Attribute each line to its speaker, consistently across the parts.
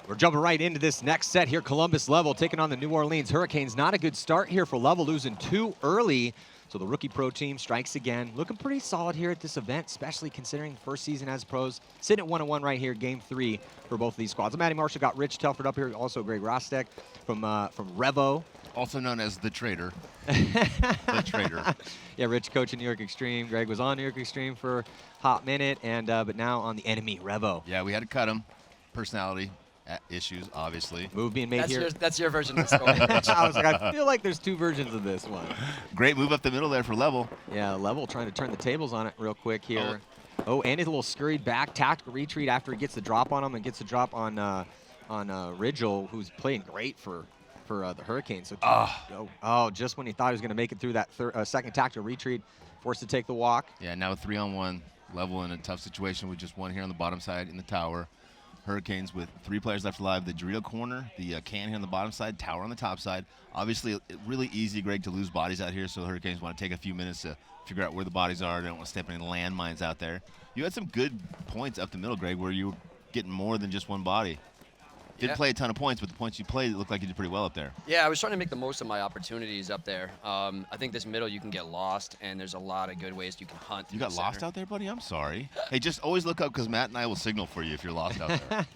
Speaker 1: We're jumping right into this next set here. Columbus Level taking on the New Orleans Hurricanes. Not a good start here for Level, losing 2 early. So the rookie pro team strikes again. Looking pretty solid here at this event, especially considering the first season as pros. Sitting at 1-1 right here, game 3 for both of these squads. Matty Marshall got Rich Telford up here, also Greg Rostek from Revo.
Speaker 2: Also known as the Trader. The Trader.
Speaker 1: Yeah, Rich coaching New York Xtreme. Greg was on New York Xtreme for a hot minute, and but now on the enemy, Revo.
Speaker 2: Yeah, we had to cut him. Personality issues, obviously.
Speaker 1: Move being made here.
Speaker 3: That's your version of the story.
Speaker 1: I was like, I feel like there's 2 versions of this one.
Speaker 2: Great move up the middle there for Level.
Speaker 1: Yeah, Level trying to turn the tables on it real quick here. Oh, and he's a little scurried back, tactical retreat after he gets the drop on him and gets the drop on Rigel, who's playing great for the Hurricanes. So just when he thought he was going to make it through that second tactical retreat, forced to take the walk.
Speaker 2: Yeah, now 3-on-1, Level in a tough situation with just one here on the bottom side in the tower. Hurricanes with 3 players left alive. The Dorito corner, the can here on the bottom side, tower on the top side. Obviously, really easy, Greg, to lose bodies out here, so the Hurricanes want to take a few minutes to figure out where the bodies are. They don't want to step in any landmines out there. You had some good points up the middle, Greg, where you were getting more than just one body. Didn't play a ton of points, but the points you played, it looked like you did pretty well up there.
Speaker 3: Yeah, I was trying to make the most of my opportunities up there. I think this middle you can get lost, and there's a lot of good ways you can hunt.
Speaker 2: You got lost out there, buddy? I'm sorry. Hey, just always look up because Matt and I will signal for you if you're lost out there.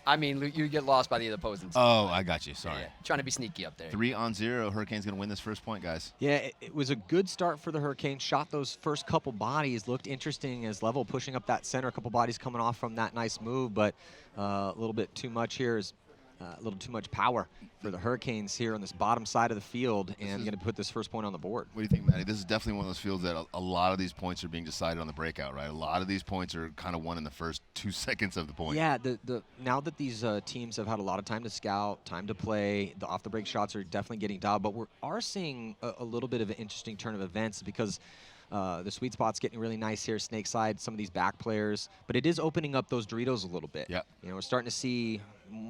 Speaker 3: I mean, you get lost by the opposing side.
Speaker 2: Oh, I got you. Sorry.
Speaker 3: Yeah, trying to be sneaky up there.
Speaker 2: 3-on-0. Hurricanes going to win this first point, guys.
Speaker 1: Yeah, it was a good start for the Hurricanes. Shot those first couple bodies. Looked interesting as Level pushing up that center. A couple bodies coming off from that nice move, but a little bit too much here is a little too much power for the Hurricanes here on this bottom side of the field, and going to put this first point on the board.
Speaker 2: What do you think, Matty? This is definitely one of those fields that a lot of these points are being decided on the breakout, right? A lot of these points are kind of won in the first 2 seconds of the point.
Speaker 1: Yeah, now that these teams have had a lot of time to scout, time to play, the off-the-break shots are definitely getting dialed, but we are seeing a little bit of an interesting turn of events because the sweet spot's getting really nice here, snake side, some of these back players, but it is opening up those Doritos a little bit.
Speaker 2: Yeah.
Speaker 1: You know, we're starting to see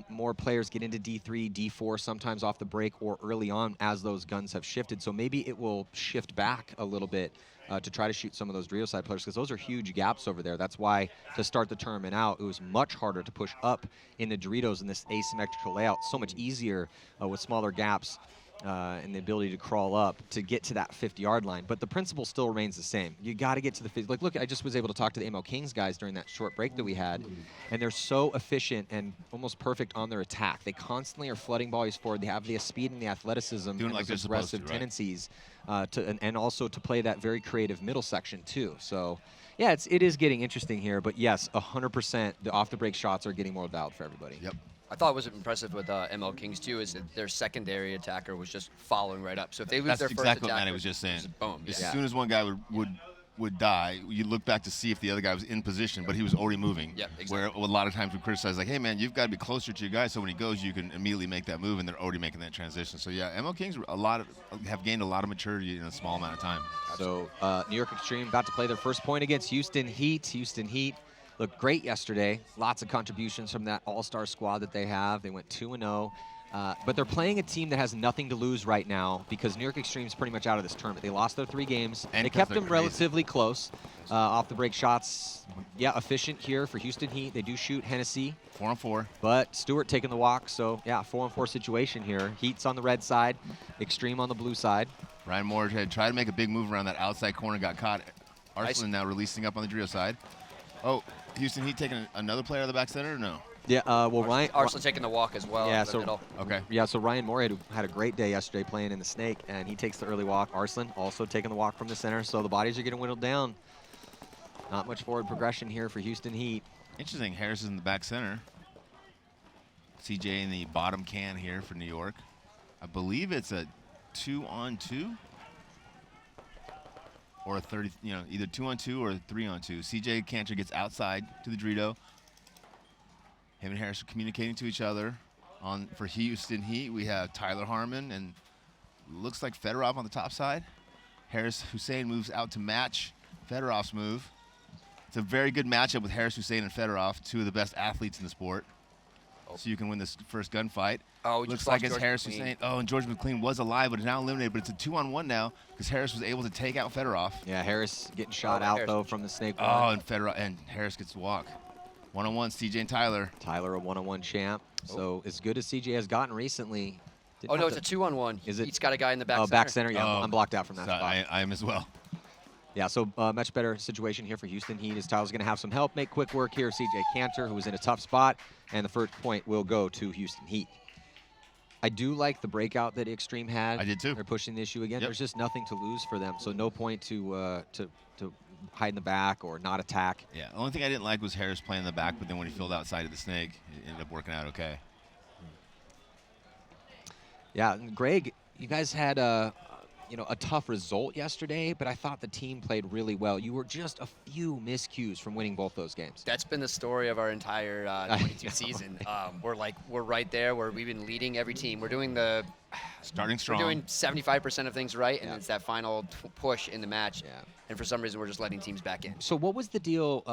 Speaker 1: more players get into D3, D4, sometimes off the break or early on as those guns have shifted. So maybe it will shift back a little bit to try to shoot some of those Dorito side players because those are huge gaps over there. That's why to start the tournament out, it was much harder to push up in the Doritos in this asymmetrical layout. So much easier with smaller gaps. And the ability to crawl up to get to that 50-yard line. But the principle still remains the same. You got to get to the 50. Like, look, I just was able to talk to the ML Kings guys during that short break that we had, and they're so efficient and almost perfect on their attack. They constantly are flooding bodies forward. They have the speed and the athleticism
Speaker 2: Doing
Speaker 1: and
Speaker 2: like
Speaker 1: those
Speaker 2: they're supposed to,
Speaker 1: aggressive
Speaker 2: right?
Speaker 1: tendencies and also to play that very creative middle section, too. So, yeah, it is getting interesting here. But, yes, 100% the off-the-break shots are getting more valid for everybody.
Speaker 2: Yep.
Speaker 3: I thought what was impressive with ML Kings, too, is that their secondary attacker was just following right up. So if they lose
Speaker 2: That's
Speaker 3: their first
Speaker 2: exactly what
Speaker 3: attacker,
Speaker 2: Matty was just saying.
Speaker 3: boom.
Speaker 2: As
Speaker 3: Yeah.
Speaker 2: soon as one guy would die, you look back to see if the other guy was in position, but he was already moving.
Speaker 3: Yeah, exactly.
Speaker 2: Where a lot of times we criticize, like, hey, man, you've got to be closer to your guy, so when he goes, you can immediately make that move, and they're already making that transition. So, yeah, ML Kings have gained a lot of maturity in a small amount of time.
Speaker 1: So New York Xtreme about to play their first point against Houston Heat. Houston Heat looked great yesterday. Lots of contributions from that all-star squad that they have. They went 2-0. But they're playing a team that has nothing to lose right now because New York Xtreme's pretty much out of this tournament. They lost their 3 games.
Speaker 2: And
Speaker 1: they kept them
Speaker 2: crazy.
Speaker 1: relatively close. Off-the-break shots, yeah, efficient here for Houston Heat. They do shoot Hennessy.
Speaker 2: 4-on-4.
Speaker 1: But Stewart taking the walk, so yeah, 4-on-4 situation here. Heat's on the red side, Xtreme on the blue side.
Speaker 2: Ryan Moore had tried to make a big move around that outside corner, got caught. Arslan now releasing up on the Dorito side. Oh, Houston Heat taking another player out of the back center or no?
Speaker 1: Yeah, well, Ryan.
Speaker 3: Arslan taking the walk as well.
Speaker 1: Yeah,
Speaker 3: in the
Speaker 1: so
Speaker 3: middle.
Speaker 2: Okay.
Speaker 1: Yeah, so Ryan Moore had a great day yesterday playing in the snake, and he takes the early walk. Arslan also taking the walk from the center, so the bodies are getting whittled down. Not much forward progression here for Houston Heat.
Speaker 2: Interesting. Harris is in the back center. CJ in the bottom can here for New York. I believe it's a 2-on-2 or a 30, either 2-on-2 or 3-on-2. CJ Cantor gets outside to the Dorito. Him and Harris are communicating to each other. For Houston Heat, we have Tyler Harmon and looks like Fedorov on the top side. Harris Hussein moves out to match Fedorov's move. It's a very good matchup with Harris Hussein and Fedorov, 2 of the best athletes in the sport. So you can win this first gunfight.
Speaker 3: Oh, we
Speaker 2: looks
Speaker 3: just
Speaker 2: like
Speaker 3: lost
Speaker 2: it's
Speaker 3: George
Speaker 2: Harris
Speaker 3: McLean.
Speaker 2: Hussein. Oh, and George McLean was alive, but is now eliminated. But it's a 2-on-1 now because Harris was able to take out Fedorov.
Speaker 1: Yeah, Harris getting shot out,
Speaker 3: Harris.
Speaker 1: though, from the snake
Speaker 2: Oh,
Speaker 1: wall.
Speaker 2: and Harris gets to walk. 1-on-1, CJ and Tyler.
Speaker 1: Tyler, a one-on-one champ. So as good as CJ has gotten recently.
Speaker 3: Oh, no, it's a 2-on-1.
Speaker 1: Is it?
Speaker 3: Each got a guy in the back
Speaker 1: Oh,
Speaker 3: center.
Speaker 1: back center. Yeah, I'm blocked out from that
Speaker 2: So
Speaker 1: spot.
Speaker 2: I am as well.
Speaker 1: Yeah, so much better situation here for Houston Heat as Tyler's going to have some help. Make quick work here of CJ Cantor, who was in a tough spot. And the first point will go to Houston Heat. I do like the breakout that Xtreme had.
Speaker 2: I did too.
Speaker 1: They're pushing the issue again.
Speaker 2: Yep.
Speaker 1: There's just nothing to lose for them, so no point to hide in the back or not attack.
Speaker 2: Yeah, the only thing I didn't like was Harris playing in the back, but then when he filled outside of the snake, it ended up working out okay.
Speaker 1: Yeah, and Greg, you guys had a tough result yesterday, but I thought the team played really well. You were just a few miscues from winning both those games.
Speaker 3: That's been the story of our entire 22 season. We're right there where we've been leading every team. We're doing
Speaker 2: Starting strong.
Speaker 3: We're doing 75% of things right, and it's that final push in the match.
Speaker 1: Yeah.
Speaker 3: And for some reason, we're just letting teams back in.
Speaker 1: So what was the deal?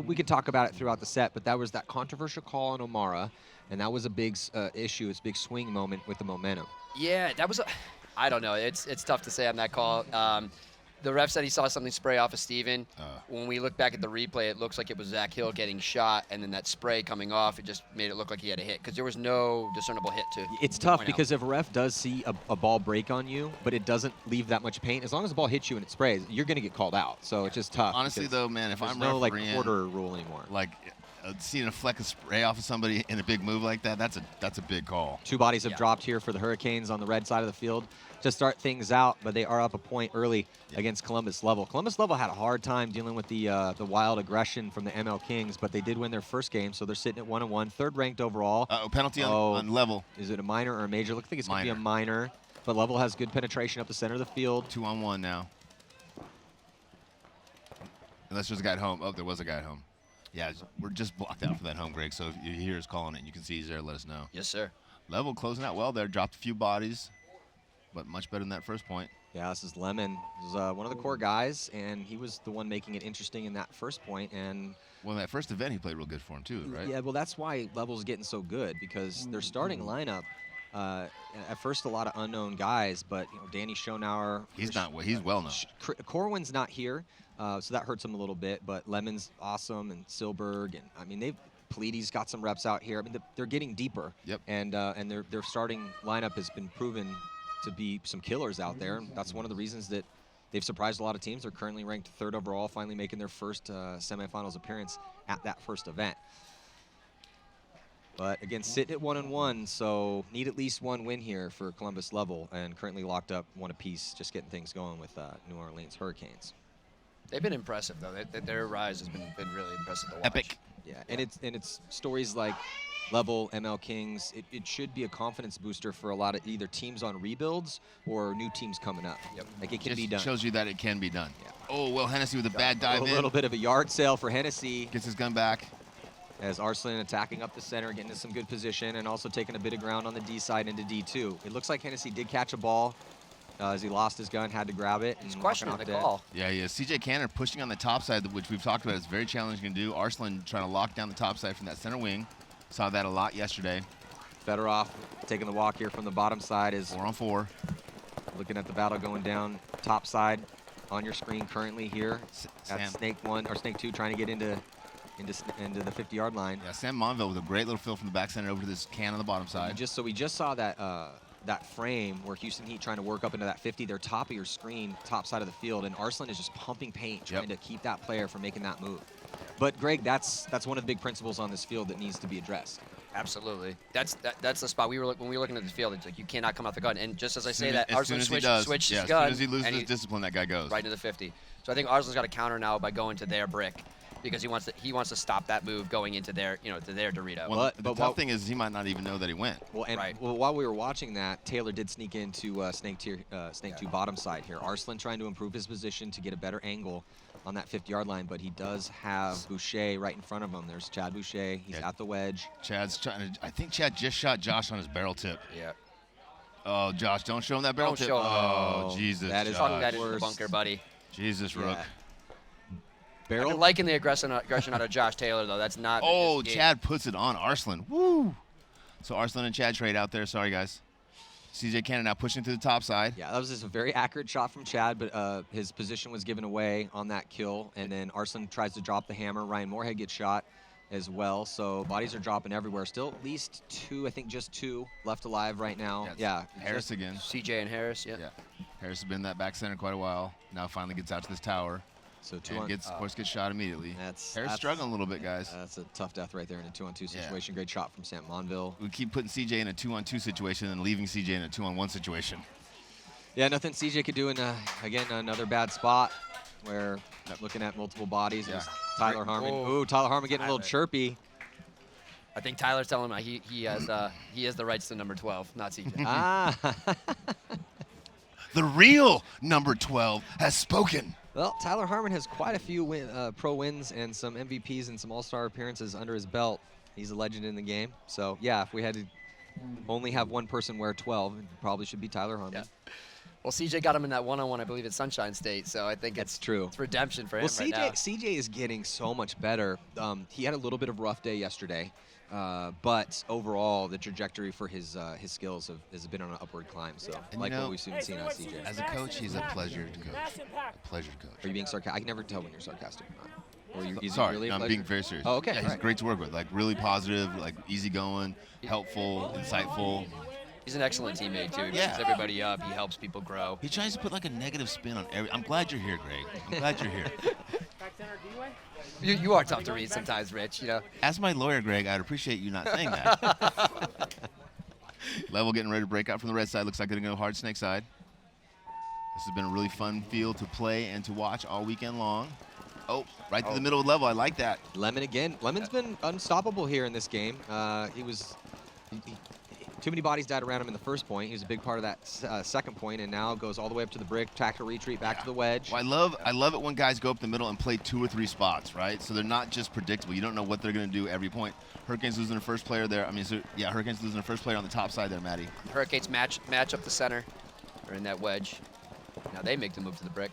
Speaker 1: We could talk about it throughout the set, but that was that controversial call on O'Mara, and that was a big issue. It's a big swing moment with the momentum.
Speaker 3: Yeah, that was. I don't know. It's tough to say on that call. The ref said he saw something spray off of Steven. When we look back at the replay, it looks like it was Zach Hill getting shot, and then that spray coming off, it just made it look like he had a hit because there was no discernible hit to.
Speaker 1: It's tough because if a ref does see a ball break on you, but it doesn't leave that much paint, as long as the ball hits you and it sprays, you're going to get called out. So it's just tough.
Speaker 2: Honestly, though, man, if
Speaker 1: there's
Speaker 2: I'm
Speaker 1: no
Speaker 2: refereeing,
Speaker 1: quarter rule anymore.
Speaker 2: Seeing a fleck of spray off of somebody in a big move like that, that's a big call.
Speaker 1: Two bodies have dropped here for the Hurricanes on the red side of the field to start things out, but they are up a point early against Columbus Level. Columbus Level had a hard time dealing with the wild aggression from the ML Kings, but they did win their first game, so they're sitting at 1-1, third ranked overall.
Speaker 2: Penalty on Level.
Speaker 1: Is it a minor or a major? I think it's going to be a
Speaker 2: Minor.
Speaker 1: minor, but Level has good penetration up the center of the field.
Speaker 2: 2-on-1 now. Unless there's a guy at home. Oh, there was a guy at home. Yeah, we're just blocked out for that home, Greg. So if you hear us calling it, you can see he's there. Let us know.
Speaker 3: Yes, sir.
Speaker 2: Level closing out well there. Dropped a few bodies, but much better than that first point.
Speaker 1: Yeah, this is Lemon. This is one of the core guys, and he was the one making it interesting in that first point. And
Speaker 2: well, in that first event, he played real good for him too, right?
Speaker 1: Yeah, well, that's why Level's getting so good because their starting lineup. At first, a lot of unknown guys, but Danny Schonauer.
Speaker 2: He's well known.
Speaker 1: Corwin's not here, so that hurts him a little bit. But Lemon's awesome, and Silberg, and I mean Pleiades got some reps out here. I mean they're getting deeper.
Speaker 2: Yep.
Speaker 1: And their starting lineup has been proven to be some killers out there. And that's one of the reasons that they've surprised a lot of teams. They're currently ranked third overall, finally making their first semifinals appearance at that first event. But again, sitting at 1-1, so need at least one win here for Columbus Level, and currently locked up one apiece, just getting things going with New Orleans Hurricanes.
Speaker 3: They've been impressive though. Their rise has been really impressive to watch.
Speaker 2: Epic.
Speaker 1: Yeah, and it's stories like Level, ML Kings. It should be a confidence booster for a lot of either teams on rebuilds or new teams coming up.
Speaker 3: Yep.
Speaker 1: Like it can be done.
Speaker 2: Shows you that it can be done.
Speaker 1: Yeah.
Speaker 2: Oh, well, Hennessy with a bad dive in.
Speaker 1: A little bit of a yard sale for Hennessy.
Speaker 2: Gets his gun back.
Speaker 1: As Arslan attacking up the center, getting into some good position, and also taking a bit of ground on the D side into D2. It looks like Hennessy did catch a ball as he lost his gun, had to grab it.
Speaker 3: He's questioning the call.
Speaker 2: Yeah. CJ Cantor pushing on the top side, which we've talked about. It's very challenging to do. Arslan trying to lock down the top side from that center wing. Saw that a lot yesterday.
Speaker 1: Fedorov taking the walk here from the bottom side is
Speaker 2: 4-on-4.
Speaker 1: looking at the battle going down top side on your screen currently here. That's Snake 1 or Snake 2 trying to get into the 50-yard line.
Speaker 2: Yeah, Sam Monville with a great little fill from the back center over to this can on the bottom side.
Speaker 1: We just saw that frame where Houston Heat trying to work up into that 50. They're top of your screen, top side of the field, and Arslan is just pumping paint, trying to keep that player from making that move. But Greg, that's one of the big principles on this field that needs to be addressed.
Speaker 3: Absolutely. That's the spot when we were looking at the field. It's like you cannot come off the gun. And just as I say that, Arslan switched his gun.
Speaker 2: As soon as he loses his discipline, that guy goes
Speaker 3: right into the 50. So I think Arslan's got a counter now by going to their brick, because he wants to stop that move going into their to their Dorito.
Speaker 2: Well, the tough thing is he might not even know that he went.
Speaker 1: Well, well, while we were watching that, Taylor did sneak into Snake 2 bottom side here. Arslan trying to improve his position to get a better angle on that 50-yard line, but he does have Boucher right in front of him. There's Chad Boucher. He's at the wedge.
Speaker 2: Chad's trying to. I think Chad just shot Josh on his barrel tip.
Speaker 3: Yeah.
Speaker 2: Oh, Josh, don't show him that barrel tip. Oh, Jesus.
Speaker 1: That is
Speaker 3: that in the bunker, buddy.
Speaker 2: Jesus, Rook.
Speaker 3: I've been liking the aggression out of Josh Taylor, though. That's not.
Speaker 2: Oh, Chad puts it on Arslan. Woo! So Arslan and Chad trade out there. Sorry, guys. CJ Cannon now pushing to the top side.
Speaker 1: Yeah, that was just a very accurate shot from Chad, but his position was given away on that kill. And then Arslan tries to drop the hammer. Ryan Moorhead gets shot. as well. So bodies are dropping everywhere. Still at least 2, I think just 2 left alive right now. Yeah.
Speaker 2: Harris again.
Speaker 3: CJ and Harris, yeah.
Speaker 2: Harris has been in that back center quite a while. Now finally gets out to this tower.
Speaker 1: So 2
Speaker 2: and
Speaker 1: on.
Speaker 2: gets, of course, gets shot immediately.
Speaker 1: That's
Speaker 2: struggling a little bit, guys.
Speaker 1: That's a tough death right there in a 2-on-2 situation. Great shot from Sam Monville.
Speaker 2: We keep putting CJ in a 2-on-2 situation and leaving CJ in a 2-on-1 situation.
Speaker 1: Yeah, nothing CJ could do in, again, another bad spot where looking at multiple bodies. It was Tyler Harmon. Ooh, Tyler Harmon getting a little chirpy.
Speaker 3: I think Tyler's telling him he has the rights to number 12, not CJ.
Speaker 2: The real number 12 has spoken.
Speaker 1: Well, Tyler Harmon has quite a few pro wins and some MVPs and some All-Star appearances under his belt. He's a legend in the game. So, yeah, if we had to only have one person wear 12, it probably should be Tyler Harmon.
Speaker 3: Yeah. Well, CJ got him in that one-on-one, I believe, at Sunshine State. So I think
Speaker 1: it's true.
Speaker 3: It's redemption for him
Speaker 1: right now. CJ is getting so much better. He had a little bit of a rough day yesterday. But overall, the trajectory for his skills has been on an upward climb. So, like what we've seen on CJ.
Speaker 2: As a coach, he's a pleasure to coach. A pleasure to coach.
Speaker 1: Are you being sarcastic? I can never tell when you're sarcastic or not. Or
Speaker 2: Sorry,
Speaker 1: really
Speaker 2: I'm being very serious.
Speaker 1: Oh, okay.
Speaker 2: Yeah, he's great to work with. Like, really positive, like, easygoing, helpful, insightful.
Speaker 3: He's an excellent teammate, too. He
Speaker 2: Yeah.
Speaker 3: picks everybody up. He helps people grow.
Speaker 2: He tries to put, like, a negative spin on every... I'm glad you're here, Greg. I'm glad you're here.
Speaker 3: You are tough to read sometimes, Rich, you know.
Speaker 2: As my lawyer, Greg, I'd appreciate you not saying that. Level getting ready to break out from the red side. Looks like they're going to go hard snake side. This has been a really fun field to play and to watch all weekend long. Oh, right to the middle of Level. I like that.
Speaker 1: Lemon again. Lemon's been unstoppable here in this game. Too many bodies died around him in the first point. He was a big part of that second point, and now goes all the way up to the brick, tactical retreat back to the wedge.
Speaker 2: Well, I love it when guys go up the middle and play 2 or 3 spots, right? So they're not just predictable. You don't know what they're going to do every point. Hurricanes losing their first player there. Hurricanes losing their first player on the top side there, Maddie.
Speaker 3: Hurricanes match up the center. They're in that wedge. Now they make the move to the brick.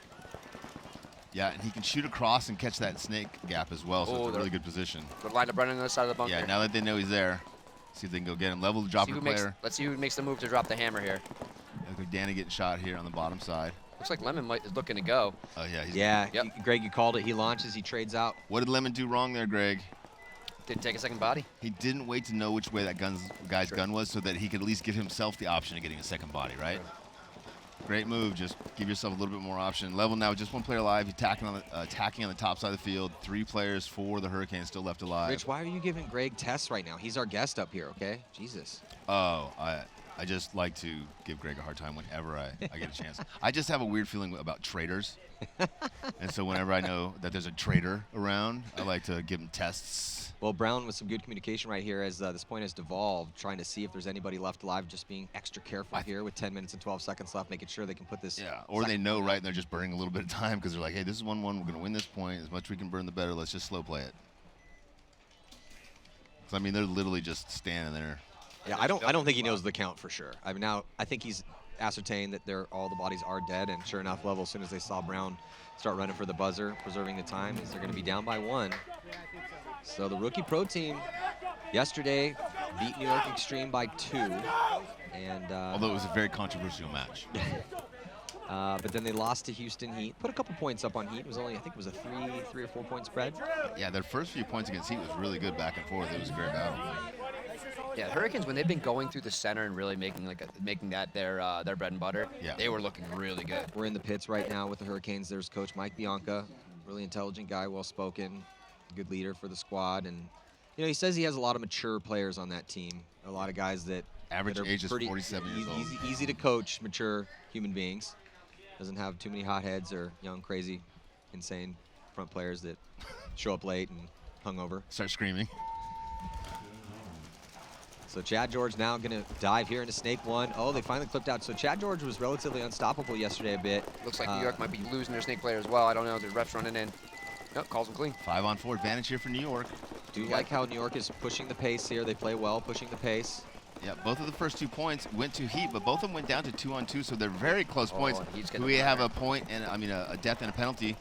Speaker 2: Yeah, and he can shoot across and catch that snake gap as well, so it's a really good position.
Speaker 3: Good line up running on the side of the bunker.
Speaker 2: Yeah, now that they know he's there, see if they can go get him. Level the dropper player.
Speaker 3: Let's see who makes the move to drop the hammer here.
Speaker 2: Look like Danny getting shot here on the bottom side.
Speaker 3: Looks like Lemon is looking to go.
Speaker 2: Oh, yeah.
Speaker 1: Greg, you called it. He launches, he trades out.
Speaker 2: What did Lemon do wrong there, Greg?
Speaker 3: Didn't take a second body.
Speaker 2: He didn't wait to know which way that guy's gun was so that he could at least give himself the option of getting a second body, right? Great move. Just give yourself a little bit more option. Level now with just 1 player alive. He's attacking on the top side of the field. 3 players for the Hurricanes still left alive.
Speaker 1: Rich, why are you giving Greg tests right now? He's our guest up here, okay? Jesus.
Speaker 2: Oh, I just like to give Greg a hard time whenever I get a chance. I just have a weird feeling about traitors. And so whenever I know that there's a traitor around, I like to give him tests.
Speaker 1: Well, Brown with some good communication right here as this point has devolved, trying to see if there's anybody left alive, just being extra careful here with 10 minutes and 12 seconds left, making sure they can put this.
Speaker 2: Yeah, or they know, right, and they're just burning a little bit of time because they're like, hey, this is 1-1, we're going to win this point. As much we can burn, the better. Let's just slow play it. So, I mean, they're literally just standing there.
Speaker 1: Yeah, I don't think he knows the count for sure. I mean, now I think he's ascertained that all the bodies are dead, and sure enough, Level, as soon as they saw Brown start running for the buzzer, preserving the time, is they're going to be down by 1. So the rookie pro team yesterday beat New York Xtreme by 2, and
Speaker 2: although it was a very controversial match.
Speaker 1: but then they lost to Houston Heat. Put a couple points up on Heat. It was only, I think it was a 3 or 4 point spread.
Speaker 2: Yeah, their first few points against Heat was really good back and forth. It was a great battle.
Speaker 3: Yeah, Hurricanes, when they've been going through the center and really making that their bread and butter, they were looking really good.
Speaker 1: We're in the pits right now with the Hurricanes. There's Coach Mike Bianca, really intelligent guy, well-spoken, good leader for the squad. And, he says he has a lot of mature players on that team, a lot of guys that
Speaker 2: average age is 47 years old.
Speaker 1: Easy to coach, mature human beings. Doesn't have too many hotheads or young, crazy, insane front players that show up late and hungover.
Speaker 2: Start screaming.
Speaker 1: So Chad George now going to dive here into Snake 1. Oh, they finally clipped out. So Chad George was relatively unstoppable yesterday a bit.
Speaker 3: Looks like New York might be losing their Snake player as well. I don't know. The ref's running in. Nope, calls him clean.
Speaker 2: 5-on-4 advantage here for New York.
Speaker 1: Do you like how New York is pushing the pace here? They play well, pushing the pace.
Speaker 2: Yeah, both of the first 2 points went to Heat, but both of them went down to 2-on-2, so they're very close points. We have a point and a death and a penalty,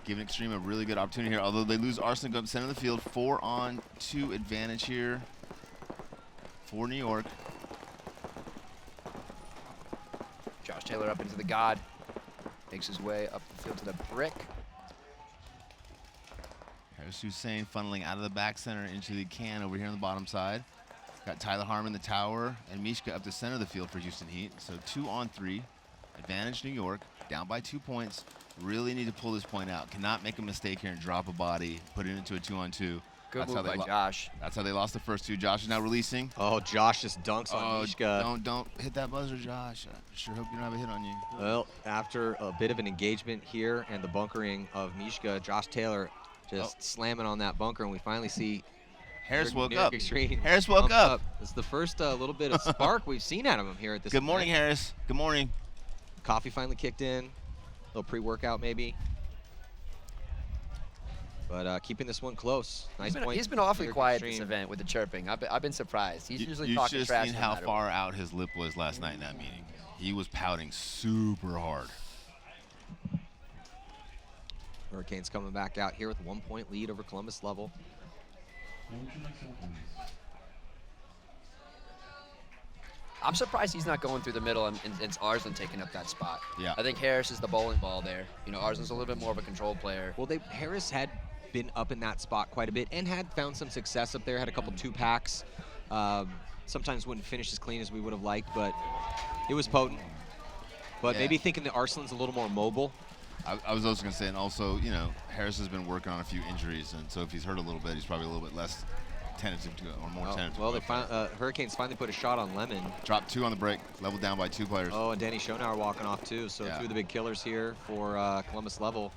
Speaker 2: giving Xtreme a really good opportunity here. Although they lose Arsenic up center of the field, 4-on-2 advantage here for New York.
Speaker 3: Josh Taylor up into the God, makes his way up the field to the brick.
Speaker 2: There's Hussein funneling out of the back center into the can over here on the bottom side. Got Tyler Harmon, the tower, and Mishka up the center of the field for Houston Heat. So 2-on-3. Advantage New York. Down by 2 points. Really need to pull this point out. Cannot make a mistake here and drop a body. Put it into a 2-on-2.
Speaker 3: Good move by Josh.
Speaker 2: That's how they lost the first two. Josh is now releasing.
Speaker 1: Oh, Josh just dunks on Mishka.
Speaker 2: Don't hit that buzzer, Josh. I sure hope you don't have a hit on you.
Speaker 1: Well, after a bit of an engagement here and the bunkering of Mishka, Josh Taylor just slamming on that bunker, and we finally see
Speaker 2: Harris woke up.
Speaker 1: Xtreme
Speaker 2: Harris woke up.
Speaker 1: It's the first little bit of spark we've seen out of him here at this
Speaker 2: Good morning,
Speaker 1: event.
Speaker 2: Harris. Good morning.
Speaker 1: Coffee finally kicked in. A little pre-workout maybe. But keeping this one close. Nice point.
Speaker 3: He's been awfully quiet
Speaker 1: Xtreme.
Speaker 3: this event with the chirping. I've been surprised. He's usually
Speaker 2: you
Speaker 3: talking
Speaker 2: should
Speaker 3: trash.
Speaker 2: have seen
Speaker 3: no
Speaker 2: how
Speaker 3: matter
Speaker 2: far
Speaker 3: what.
Speaker 2: out his lip was last night in that meeting. He was pouting super hard.
Speaker 1: Hurricanes coming back out here with 1 point lead over Columbus Level.
Speaker 3: I'm surprised he's not going through the middle and it's Arslan taking up that spot.
Speaker 2: Yeah.
Speaker 3: I think Harris is the bowling ball there. You know, Arslan's a little bit more of a control player.
Speaker 1: Well, Harris had been up in that spot quite a bit and had found some success up there. Had a couple 2-packs. Sometimes wouldn't finish as clean as we would have liked, but it was potent. But maybe thinking that Arslan's a little more mobile.
Speaker 2: I was also going to say, and also, you know, Harris has been working on a few injuries, and so if he's hurt a little bit, he's probably a little bit less tentative to go, or more tentative.
Speaker 1: Well, Hurricanes finally put a shot on Lemon.
Speaker 2: Dropped 2 on the break, leveled down by 2 players.
Speaker 1: Oh, and Danny Schonauer walking off too. So 2 of the big killers here for Columbus Level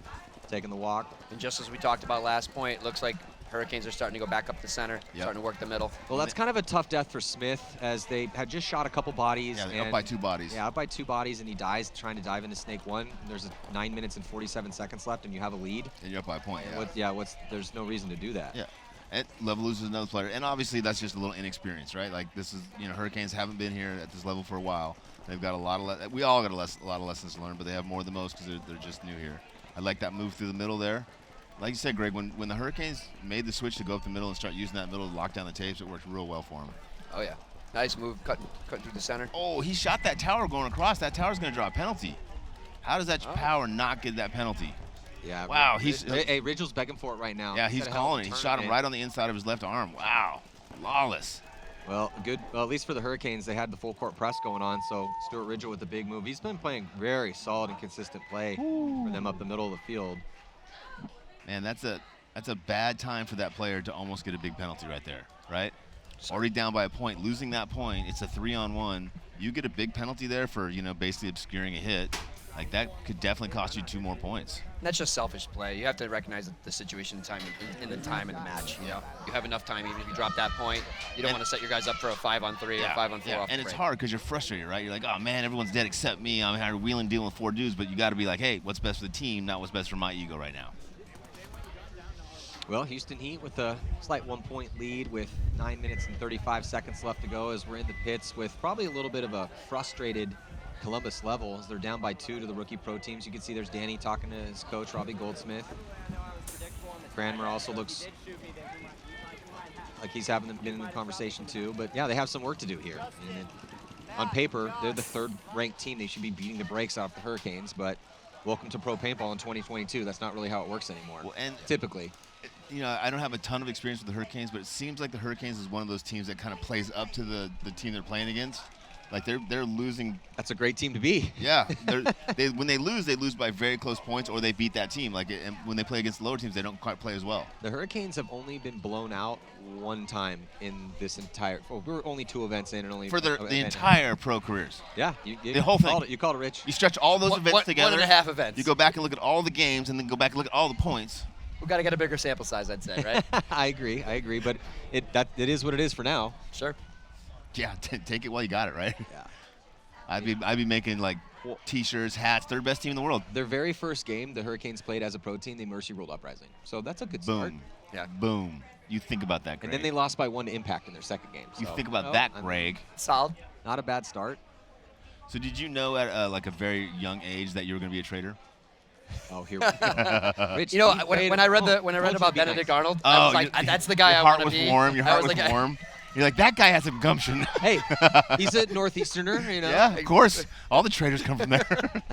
Speaker 1: taking the walk.
Speaker 3: And just as we talked about last point, it looks like Hurricanes are starting to go back up the center, starting to work the middle.
Speaker 1: Well, that's kind of a tough death for Smith, as they had just shot a couple bodies.
Speaker 2: Yeah, they're up by 2 bodies.
Speaker 1: Yeah, up by 2 bodies, and he dies trying to dive into Snake 1. There's 9 minutes and 47 seconds left, and you have a lead.
Speaker 2: And you're up by a point,
Speaker 1: There's no reason to do that.
Speaker 2: Yeah. And Level loses another player, and obviously that's just a little inexperience, right? Like this is, you know, Hurricanes haven't been here at this level for a while. They've got a lot of, we all got a lot of lessons to learn, but they have more than most because they're just new here. I like that move through the middle there. Like you said, Greg, when the Hurricanes made the switch to go up the middle and start using that middle to lock down the tapes, it worked real well for them.
Speaker 3: Oh yeah, nice move, cutting through the center.
Speaker 2: Oh, he shot that tower going across. That tower's going to draw a penalty. How does that power not get that penalty?
Speaker 1: Yeah.
Speaker 2: Wow.
Speaker 1: Rigel's begging for it right now.
Speaker 2: Yeah, he's calling it. He shot him right on the inside of his left arm. Wow. Flawless.
Speaker 1: Well, good. Well, at least for the Hurricanes, they had the full court press going on. So Stuart Rigel with the big move. He's been playing very solid and consistent play for them up the middle of the field.
Speaker 2: Man, that's a bad time for that player to almost get a big penalty right there, right? Already down by a point. Losing that point, it's a 3-on-1. You get a big penalty there for, you know, basically obscuring a hit. Like, that could definitely cost you 2 more points.
Speaker 3: And that's just selfish play. You have to recognize the situation in the time in the match. You know, you have enough time. Even if you drop that point, you don't want to set your guys up for a 5-on-3 or 5-on-4 off
Speaker 2: and
Speaker 3: the
Speaker 2: it's
Speaker 3: break.
Speaker 2: hard because you're frustrated, right? You're like, oh man, everyone's dead except me. I'm here wheeling, dealing with 4 dudes. But you got to be like, hey, what's best for the team, not what's best for my ego right now.
Speaker 1: Well, Houston Heat with a slight 1-point lead with 9 minutes and 35 seconds left to go as we're in the pits with probably a little bit of a frustrated Columbus Level as they're down by 2 to the rookie pro teams. You can see there's Danny talking to his coach, Robbie Goldsmith. Cranmer also looks like he's been in the conversation too. But yeah, they have some work to do here. And on paper, they're the 3rd-ranked team. They should be beating the brakes off the Hurricanes. But welcome to Pro Paintball in 2022. That's not really how it works anymore. Well, and typically.
Speaker 2: You know, I don't have a ton of experience with the Hurricanes, but it seems like the Hurricanes is one of those teams that kind of plays up to the team they're playing against. Like they're losing.
Speaker 1: That's a great team to be.
Speaker 2: Yeah, when they lose by very close points, or they beat that team. Like, and when they play against lower teams, they don't quite play as well.
Speaker 1: The Hurricanes have only been blown out 1 time in this entire. Well, we're only 2 events in, and only
Speaker 2: for the entire pro careers.
Speaker 1: Yeah,
Speaker 2: the whole thing.
Speaker 1: You called it, Rich.
Speaker 2: You stretch all those events together.
Speaker 3: 1.5 events.
Speaker 2: You go back and look at all the games, and then go back and look at all the points.
Speaker 3: We've got to get a bigger sample size, I'd say, right?
Speaker 1: I agree, but it is what it is for now.
Speaker 3: Sure.
Speaker 2: Yeah, take it while you got it, right?
Speaker 1: Yeah.
Speaker 2: I'd be making like T-shirts, hats. They're the best team in the world.
Speaker 1: Their very first game, the Hurricanes played as a pro team. They mercy ruled Uprising, so that's a good start.
Speaker 2: Boom.
Speaker 3: Yeah.
Speaker 2: Boom. You think about that, Greg.
Speaker 1: And then they lost by 1 to Impact in their 2nd game. So.
Speaker 2: You think about that, Greg.
Speaker 3: Solid.
Speaker 1: Not a bad start.
Speaker 2: So did you know at like a very young age that you were going to be a trader?
Speaker 1: Oh, here we go. Rich,
Speaker 3: you know, when I read about Benedict Arnold, I was like, that's the guy I want to be.
Speaker 2: Your heart was warm. You're like, that guy has some gumption.
Speaker 1: Hey, he's a Northeasterner, you know.
Speaker 2: Yeah, of course. All the traders come from there.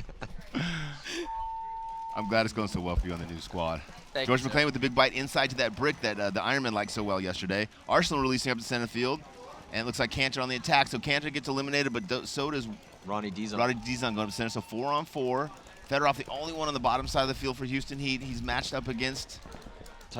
Speaker 2: I'm glad it's going so well for you on the new squad.
Speaker 3: Thank
Speaker 2: George
Speaker 3: you, sir.
Speaker 2: McClain with the big bite inside to that brick that the Ironman liked so well yesterday. Arsenal releasing up to center field. And it looks like Cantor on the attack. So Cantor gets eliminated, but so does
Speaker 1: Ronnie Dizon.
Speaker 2: Ronnie Dizon going up to center. So 4-on-4. Fedorov, the only one on the bottom side of the field for Houston Heat. He's matched up against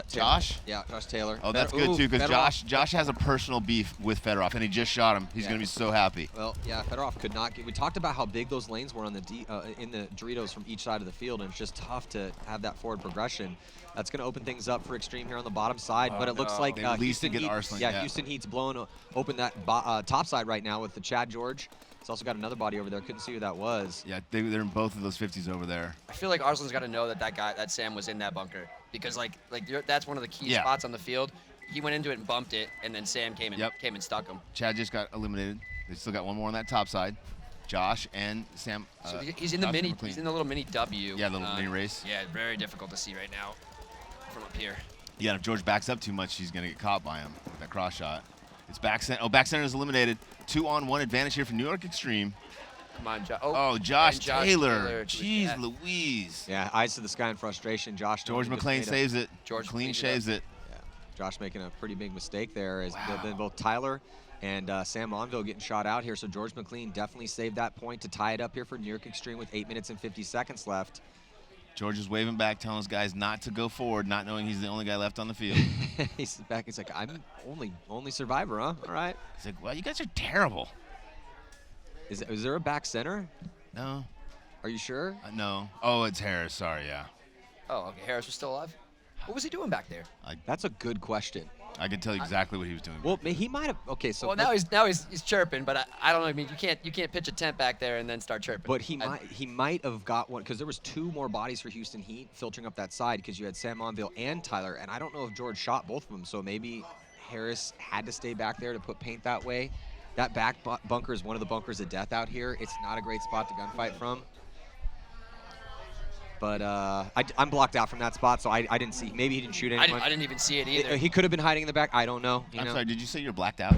Speaker 2: Josh?
Speaker 1: Yeah, Josh Taylor.
Speaker 2: Oh, that's good, too, because Josh has a personal beef with Fedorov, and he just shot him. He's going to be so happy.
Speaker 1: Well, yeah, Fedorov could not get. We talked about how big those lanes were on the in the Doritos from each side of the field, and it's just tough to have that forward progression. That's going to open things up for Xtreme here on the bottom side, but it looks like Houston Heat, Houston Heat's blown open that top side right now with the Chad George. It's also got another body over there. Couldn't see who that was.
Speaker 2: Yeah, they're in both of those 50s over there.
Speaker 3: I feel like Arsenal's got to know that Sam was in that bunker because that's one of the key spots on the field. He went into it and bumped it, and then Sam came and stuck him.
Speaker 2: Chad just got eliminated. They still got one more on that top side. Josh and Sam.
Speaker 3: So he's in the mini. He's in the little mini W.
Speaker 2: Yeah, the little mini race.
Speaker 3: Yeah, very difficult to see right now from up here.
Speaker 2: Yeah, if George backs up too much, he's going to get caught by him with that cross shot. It's back center. Oh, back center is eliminated. 2-on-1 advantage here for New York Xtreme.
Speaker 3: Come on, Josh.
Speaker 2: Oh, Josh Taylor. Jeez Louise.
Speaker 1: Yeah, eyes to the sky in frustration.
Speaker 2: George McClain saves it.
Speaker 3: George
Speaker 2: McClain saves it.
Speaker 1: Yeah, Josh making a pretty big mistake there. As then both Tyler and Sam Monville getting shot out here. So George McClain definitely saved that point to tie it up here for New York Xtreme with 8 minutes and 50 seconds left.
Speaker 2: George is waving back, telling his guys not to go forward, not knowing he's the only guy left on the field.
Speaker 1: He's back. He's like, I'm only survivor, huh? All right.
Speaker 2: He's like, well, you guys are terrible.
Speaker 1: Is there a back center?
Speaker 2: No.
Speaker 1: Are you sure?
Speaker 2: No. Oh, it's Harris. Sorry, yeah.
Speaker 3: Oh, okay. Harris was still alive. What was he doing back there?
Speaker 1: That's a good question.
Speaker 2: I can tell you exactly what he was doing.
Speaker 1: Well, he might have. Okay, so.
Speaker 3: Well, now he's chirping, but I don't know. I mean, you can't pitch a tent back there and then start chirping.
Speaker 1: But he might have got one because there was 2 more bodies for Houston Heat filtering up that side because you had Sam Monville and Tyler, and I don't know if George shot both of them. So maybe Harris had to stay back there to put paint that way. That back bunker is one of the bunkers of death out here. It's not a great spot to gunfight from. But I'm blocked out from that spot, so I didn't see. Maybe he didn't shoot anyone.
Speaker 3: I didn't even see it either.
Speaker 1: He could have been hiding in the back. I don't know.
Speaker 2: I'm sorry, did you say you're blacked out?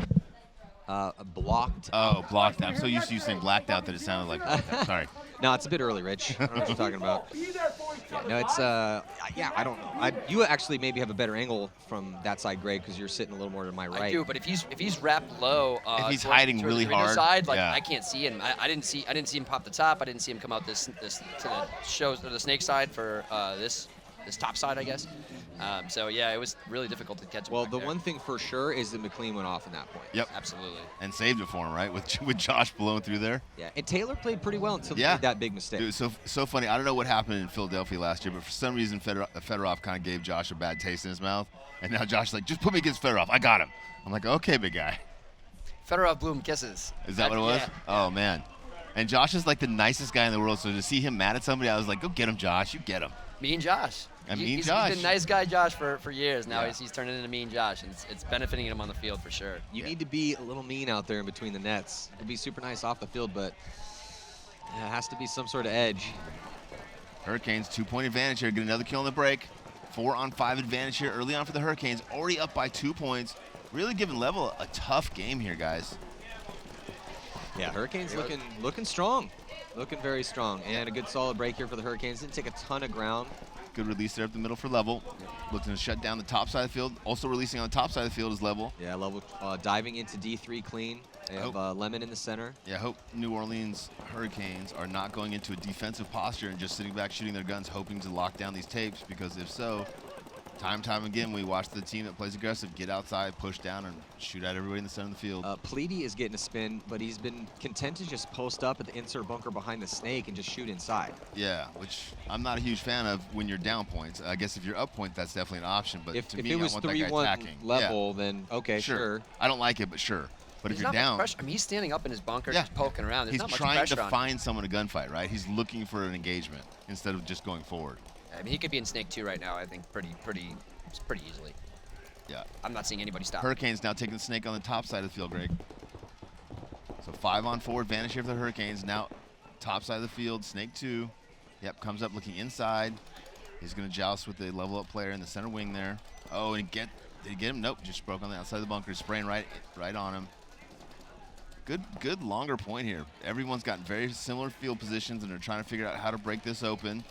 Speaker 1: Blocked.
Speaker 2: Oh, blocked out. I'm so used to you saying blacked out that it sounded like blacked out. Sorry.
Speaker 1: No, it's a bit early, Rich. I don't know what you're talking about. Yeah, no, it's I don't know. You actually maybe have a better angle from that side, Greg, because you're sitting a little more to my right.
Speaker 3: I do, but if he's wrapped low,
Speaker 2: if he's hiding really hard,
Speaker 3: side, I can't see him. I didn't see him pop the top. I didn't see him come out this to the snake side for this top side, I guess. So yeah, it was really difficult to catch him.
Speaker 1: Well, the one thing for sure is that McLean went off in that point.
Speaker 2: Yep,
Speaker 3: absolutely,
Speaker 2: and saved it for him, right? With Josh blowing through there.
Speaker 1: Yeah, and Taylor played pretty well until he made that big mistake.
Speaker 2: Dude, so funny. I don't know what happened in Philadelphia last year, but for some reason Fedorov kind of gave Josh a bad taste in his mouth, and now Josh's like, just put me against Fedorov. I got him. I'm like, okay, big guy.
Speaker 3: Fedorov blew him kisses.
Speaker 2: Is that what it was?
Speaker 3: Yeah.
Speaker 2: Oh man. And Josh is like the nicest guy in the world, so to see him mad at somebody, I was like, go get him, Josh. You get him.
Speaker 3: Mean Josh. He's been a nice guy, Josh, for years. Now he's turning into mean Josh, and it's benefiting him on the field for sure.
Speaker 1: You need to be a little mean out there in between the nets. It'd be super nice off the field, but it has to be some sort of edge.
Speaker 2: Hurricanes 2-point advantage here. Get another kill on the break. 4-on-5 advantage here early on for the Hurricanes. Already up by 2 points. Really giving Level a tough game here, guys.
Speaker 1: Yeah, Hurricanes looking strong. Looking very strong. And a good solid break here for the Hurricanes. Didn't take a ton of ground.
Speaker 2: Good release there up the middle for Level. Looking to shut down the top side of the field. Also releasing on the top side of the field is Level.
Speaker 1: Yeah, Level diving into D3 clean. They have Lemon in the center.
Speaker 2: Yeah, I hope New Orleans Hurricanes are not going into a defensive posture and just sitting back shooting their guns hoping to lock down these tapes, because if so, time again, we watch the team that plays aggressive get outside, push down, and shoot at everybody in the center of the field.
Speaker 1: Pleedy is getting a spin, but he's been content to just post up at the insert bunker behind the snake and just shoot inside.
Speaker 2: Yeah, which I'm not a huge fan of when you're down points. I guess if you're up point, that's definitely an option. But
Speaker 1: if
Speaker 2: to me,
Speaker 1: it was
Speaker 2: I want that guy
Speaker 1: 3-1
Speaker 2: attacking.
Speaker 1: level, then okay, sure.
Speaker 2: I don't like it, but sure. But if you're down,
Speaker 3: I mean, he's standing up in his bunker, just poking around. There's
Speaker 2: he's
Speaker 3: not much
Speaker 2: trying
Speaker 3: pressure
Speaker 2: to
Speaker 3: on
Speaker 2: find someone to gunfight, right? He's looking for an engagement instead of just going forward.
Speaker 3: I mean, he could be in Snake 2 right now, I think, pretty easily.
Speaker 2: Yeah.
Speaker 3: I'm not seeing anybody stop.
Speaker 2: Hurricanes now taking the snake on the top side of the field, Greg. So 5-on-4 advantage here for the Hurricanes. Now top side of the field, snake 2. Yep, comes up looking inside. He's going to joust with the level up player in the center wing there. Oh, and did he get him? Nope, just broke on the outside of the bunker, spraying right on him. Good longer point here. Everyone's got very similar field positions, and they're trying to figure out how to break this open.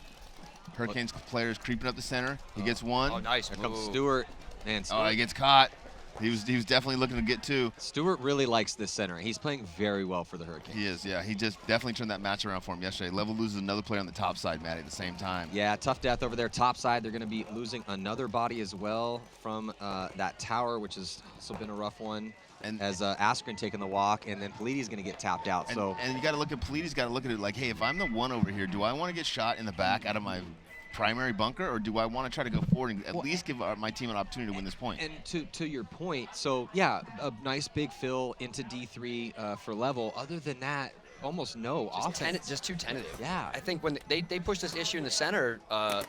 Speaker 2: Hurricanes players creeping up the center. He gets one.
Speaker 3: Oh, nice.
Speaker 1: Here comes
Speaker 3: move.
Speaker 1: Stewart. Man,
Speaker 2: Oh, he gets caught. He was definitely looking to get two.
Speaker 1: Stewart really likes this center. He's playing very well for the Hurricanes.
Speaker 2: He is, yeah. He just definitely turned that match around for him yesterday. Level loses another player on the top side, Maddie, at the same time.
Speaker 1: Yeah, tough death over there. Top side, they're going to be losing another body as well from that tower, which has also been a rough one.
Speaker 2: And
Speaker 1: as Askren taking the walk, and then Palides going to get tapped out.
Speaker 2: And you got to look at Palides. Got to look at it like, hey, if I'm the one over here, do I want to get shot in the back out of my primary bunker, or do I want to try to go forward and at least give my team an opportunity to win this point?
Speaker 1: And to your point, so yeah, a nice big fill into D3 for level. Other than that, almost no offense.
Speaker 3: Just too tentative.
Speaker 1: Yeah.
Speaker 3: I think when they pushed this issue in the center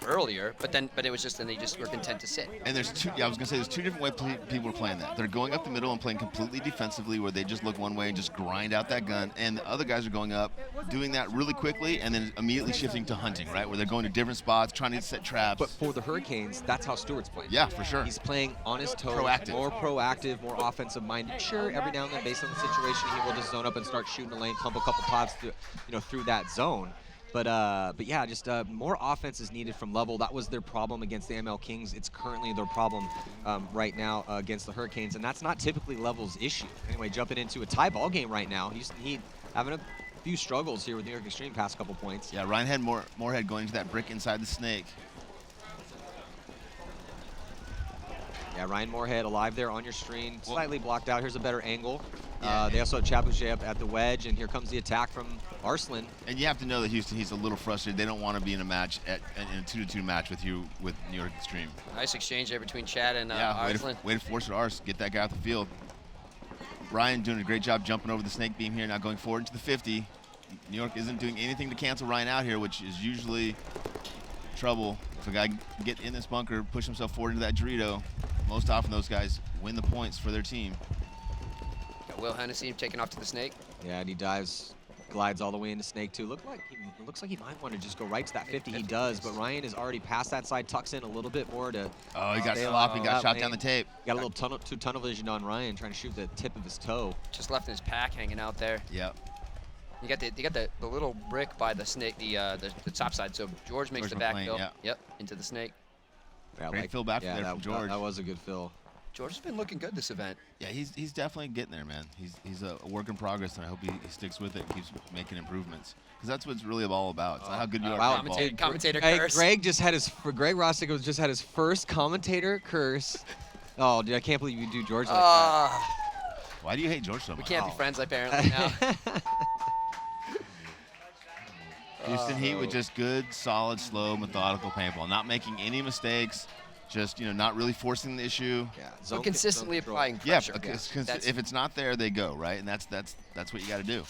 Speaker 3: earlier, but it was just then they just were content to sit.
Speaker 2: And there's two. Yeah, I was gonna say there's two different ways people are playing that. They're going up the middle and playing completely defensively, where they just look one way and just grind out that gun. And the other guys are going up, doing that really quickly, and then immediately shifting to hunting, right, where they're going to different spots, trying to set traps.
Speaker 1: But for the Hurricanes, that's how Stewart's playing.
Speaker 2: Yeah, for sure.
Speaker 1: He's playing on his toes,
Speaker 2: Proactive.
Speaker 1: more proactive, more offensive-minded. Sure, every now and then, based on the situation, he will just zone up and start shooting a lane, pump a couple pods through that zone. But yeah, just more offense is needed from level. That was their problem against the ML Kings. It's currently their problem right now against the Hurricanes, and that's not typically level's issue. Anyway, jumping into a tie ball game right now. Houston Heat having a few struggles here with New York Xtreme past couple points.
Speaker 2: Yeah, Ryan had Moorhead going into that brick inside the snake.
Speaker 1: Yeah, Ryan Moorhead alive there on your screen, slightly blocked out. Here's a better angle. They also have Chabouget up at the wedge, and here comes the attack from Arslan.
Speaker 2: And you have to know that Houston Heat's a little frustrated. They don't want to be in a match in a 2-2 match with New York Xtreme.
Speaker 3: Nice exchange there between Chad and
Speaker 2: yeah,
Speaker 3: Arslan.
Speaker 2: Way to force it, Ars. Get that guy off the field. Ryan doing a great job jumping over the snake beam here, now going forward into the 50. New York isn't doing anything to cancel Ryan out here, which is usually trouble. If a guy can get in this bunker, push himself forward into that Dorito, most often those guys win the points for their team.
Speaker 3: Got Will Hennessy taking off to the snake.
Speaker 1: Yeah, and he glides all the way into snake too. Looks like he might want to just go right to that 50. He does, but Ryan is already past that side, tucks in a little bit more to.
Speaker 2: Oh, he got sloppy, got shot down the tape.
Speaker 1: Got a little tunnel vision on Ryan, trying to shoot the tip of his toe.
Speaker 3: Just left his pack hanging out there.
Speaker 2: Yep.
Speaker 3: You got the little brick by the snake, the top side. So George makes the back fill.
Speaker 2: Yeah.
Speaker 3: Yep, into the snake.
Speaker 1: Yeah,
Speaker 2: great fill back there from George.
Speaker 1: That was a good fill.
Speaker 3: George has been looking good this event.
Speaker 2: Yeah, he's definitely getting there, man. He's a work in progress, and I hope he sticks with it and keeps making improvements. Because that's what it's really all about. It's not how good you are at paintball.
Speaker 3: Commentator
Speaker 1: hey,
Speaker 3: curse.
Speaker 1: Greg Rostick just had his first commentator curse. Oh, dude, I can't believe you do George like that.
Speaker 2: Why do you hate George so much?
Speaker 3: We can't be friends apparently now.
Speaker 2: Houston Heat with just good, solid, slow, methodical paintball. Not making any mistakes. Just, not really forcing the issue.
Speaker 1: Yeah,
Speaker 3: so consistently applying pressure.
Speaker 2: Yeah, if it's not there, they go, right? And that's what you got to do.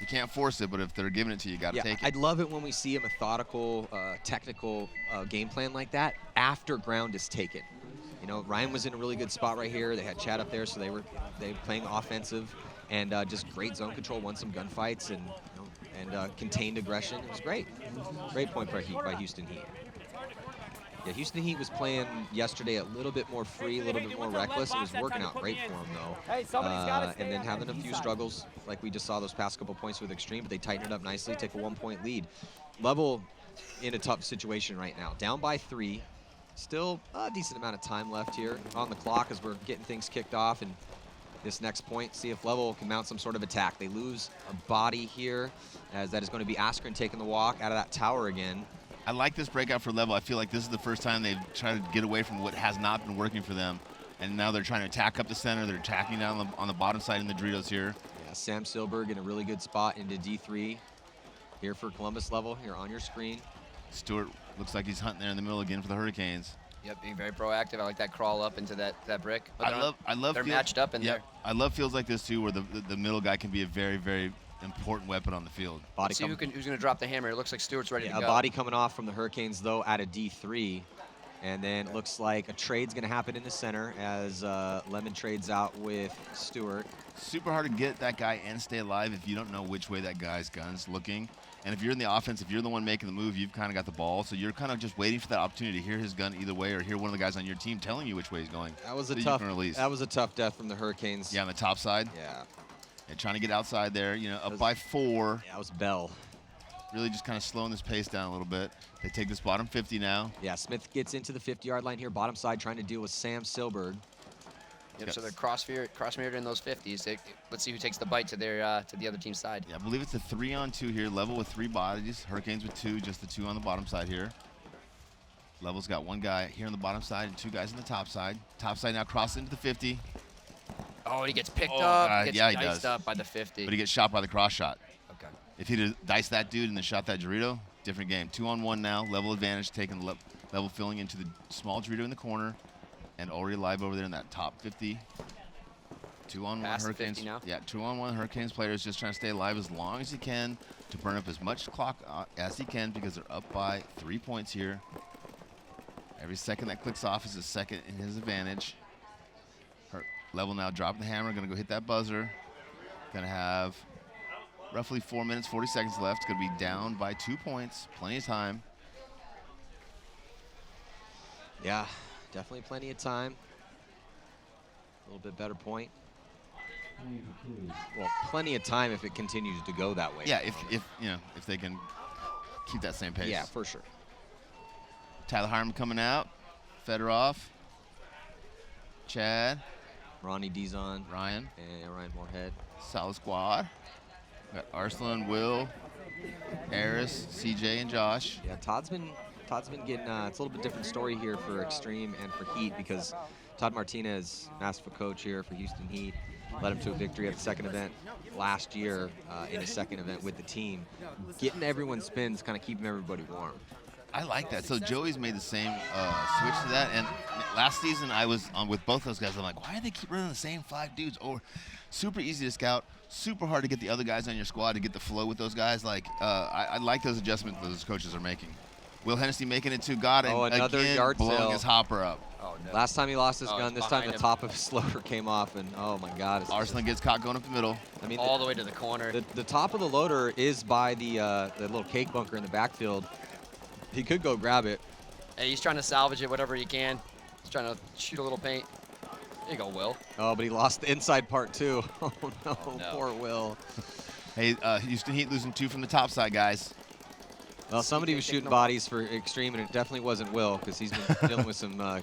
Speaker 2: You can't force it, but if they're giving it to you, you got to take it.
Speaker 1: I'd love it when we see a methodical, technical game plan like that after ground is taken. Ryan was in a really good spot right here. They had Chad up there, so they were playing offensive and just great zone control, won some gunfights and contained aggression. It was great. Great point by Houston Heat. Yeah, Houston Heat was playing yesterday a little bit more free, a little bit more reckless. It was working out great for them, though. And then having a few struggles, like we just saw those past couple points with Xtreme, but they tightened it up nicely, take a 1-point lead. Level in a tough situation right now. Down by 3. Still a decent amount of time left here on the clock as we're getting things kicked off. And this next point, see if Level can mount some sort of attack. They lose a body here, as that is going to be Askren taking the walk out of that tower again.
Speaker 2: I like this breakout for Level. I feel like this is the first time they've tried to get away from what has not been working for them. And now they're trying to attack up the center. They're attacking down on the bottom side in the Doritos here.
Speaker 1: Yeah, Sam Silberg in a really good spot into D3. Here for Columbus Level, here on your screen.
Speaker 2: Stewart looks like he's hunting there in the middle again for the Hurricanes.
Speaker 3: Yep, being very proactive. I like that crawl up into that brick. But
Speaker 2: I love
Speaker 3: they're matched up in there.
Speaker 2: I love fields like this too, where the middle guy can be a very, very important weapon on the field.
Speaker 3: Let's see who's going to drop the hammer. It looks like Stewart's ready to go.
Speaker 1: A body coming off from the Hurricanes, though, at a D3. And then it looks like a trade's going to happen in the center as Lemon trades out with Stewart.
Speaker 2: Super hard to get that guy and stay alive if you don't know which way that guy's gun's looking. And if you're in the offense, if you're the one making the move, you've kind of got the ball. So you're kind of just waiting for that opportunity to hear his gun either way or hear one of the guys on your team telling you which way he's going.
Speaker 1: That was a tough death from the Hurricanes.
Speaker 2: Yeah, on the top side.
Speaker 1: Yeah.
Speaker 2: And trying to get outside there, up by 4.
Speaker 1: Yeah, it was Bell.
Speaker 2: really just kind of slowing this pace down a little bit. They take this bottom 50 now.
Speaker 1: Yeah, Smith gets into the 50-yard line here, bottom side, trying to deal with Sam Silberg.
Speaker 3: Yep, so they're cross-mirrored in those 50s. Let's see who takes the bite to their to the other team's side.
Speaker 2: Yeah, I believe it's a 3-on-2 here, level with 3 bodies. Hurricanes with 2, just the 2 on the bottom side here. Level's got 1 guy here on the bottom side and 2 guys on the top side. Top side now crosses into the 50.
Speaker 3: Oh, he gets picked up. He gets
Speaker 2: yeah, he
Speaker 3: diced
Speaker 2: does.
Speaker 3: up by the 50.
Speaker 2: But he gets shot by the cross shot.
Speaker 3: Okay.
Speaker 2: If he'd have diced that dude and then shot that Dorito, different game. 2-on-1 now, level advantage, taking level filling into the small Dorito in the corner, and already alive over there in that top 50. 2-on-1
Speaker 3: Past the
Speaker 2: Hurricanes.
Speaker 3: 50 now.
Speaker 2: Yeah, 2-on-1 Hurricanes players just trying to stay alive as long as he can to burn up as much clock as he can because they're up by 3 points here. Every second that clicks off is a second in his advantage. Level now dropping the hammer, gonna go hit that buzzer. Gonna have roughly 4 minutes, 40 seconds left. Gonna be down by 2 points, plenty of time.
Speaker 1: Yeah, definitely plenty of time. A little bit better point. Well, plenty of time if it continues to go that way.
Speaker 2: Yeah, if they can keep that same pace.
Speaker 1: Yeah, for sure.
Speaker 2: Tyler Harmon coming out. Fedorov. Chad.
Speaker 1: Ronnie Dizon.
Speaker 2: Ryan.
Speaker 1: And Ryan Moorhead.
Speaker 2: Solid squad. Got Arslan, Will, Harris, CJ, and Josh.
Speaker 1: Yeah, Todd's been getting. It's a little bit different story here for Xtreme and for Heat because Todd Martinez, masterful coach here for Houston Heat, led him to a victory at the second event last year in his second event with the team. Getting everyone spins, kind of keeping everybody warm.
Speaker 2: I like that. So Joey's made the same switch to that. And last season I was on with both those guys. I'm like, why do they keep running the same 5 dudes? Or super easy to scout, super hard to get the other guys on your squad to get the flow with those guys. Like I like those adjustments those coaches are making. Will Hennessy making it to God and
Speaker 1: another
Speaker 2: again
Speaker 1: yard
Speaker 2: blowing
Speaker 1: sale.
Speaker 2: his hopper up.
Speaker 3: Oh, no.
Speaker 1: Last time he lost his gun,
Speaker 3: it's
Speaker 1: this time the
Speaker 3: behind him.
Speaker 1: top of his loader came off, and oh my God! it's
Speaker 2: Arslan gets caught going up the middle.
Speaker 1: I mean,
Speaker 3: All the way to the corner.
Speaker 1: the top of the loader is by the little cake bunker in the backfield. He could go grab it.
Speaker 3: Hey, he's trying to salvage it whatever he can. He's trying to shoot a little paint. There you go, Will.
Speaker 1: Oh, but he lost the inside part too. Oh no,
Speaker 3: no.
Speaker 1: poor Will.
Speaker 2: Hey, Houston Heat losing 2 from the top side, guys.
Speaker 1: Well, somebody was shooting bodies for Xtreme, and it definitely wasn't Will because he's been dealing with some.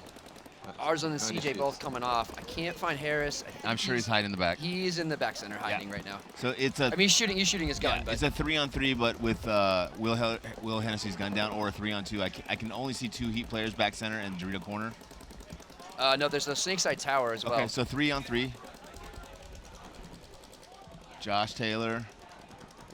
Speaker 3: Arslan and
Speaker 1: issues.
Speaker 3: CJ both coming off. I can't find Harris. I think
Speaker 2: I'm sure he's hiding in the back.
Speaker 3: He's in the back center hiding right now.
Speaker 2: So it's a
Speaker 3: I mean, he's shooting his gun.
Speaker 2: yeah,
Speaker 3: but
Speaker 2: it's a 3-on-3, but with Will Hennessy's gun down, or a 3-on-2. I can only see 2 Heat players back center and Dorito corner.
Speaker 3: no, there's the Snakeside Tower as well.
Speaker 2: Okay, so 3-on-3. Josh Taylor,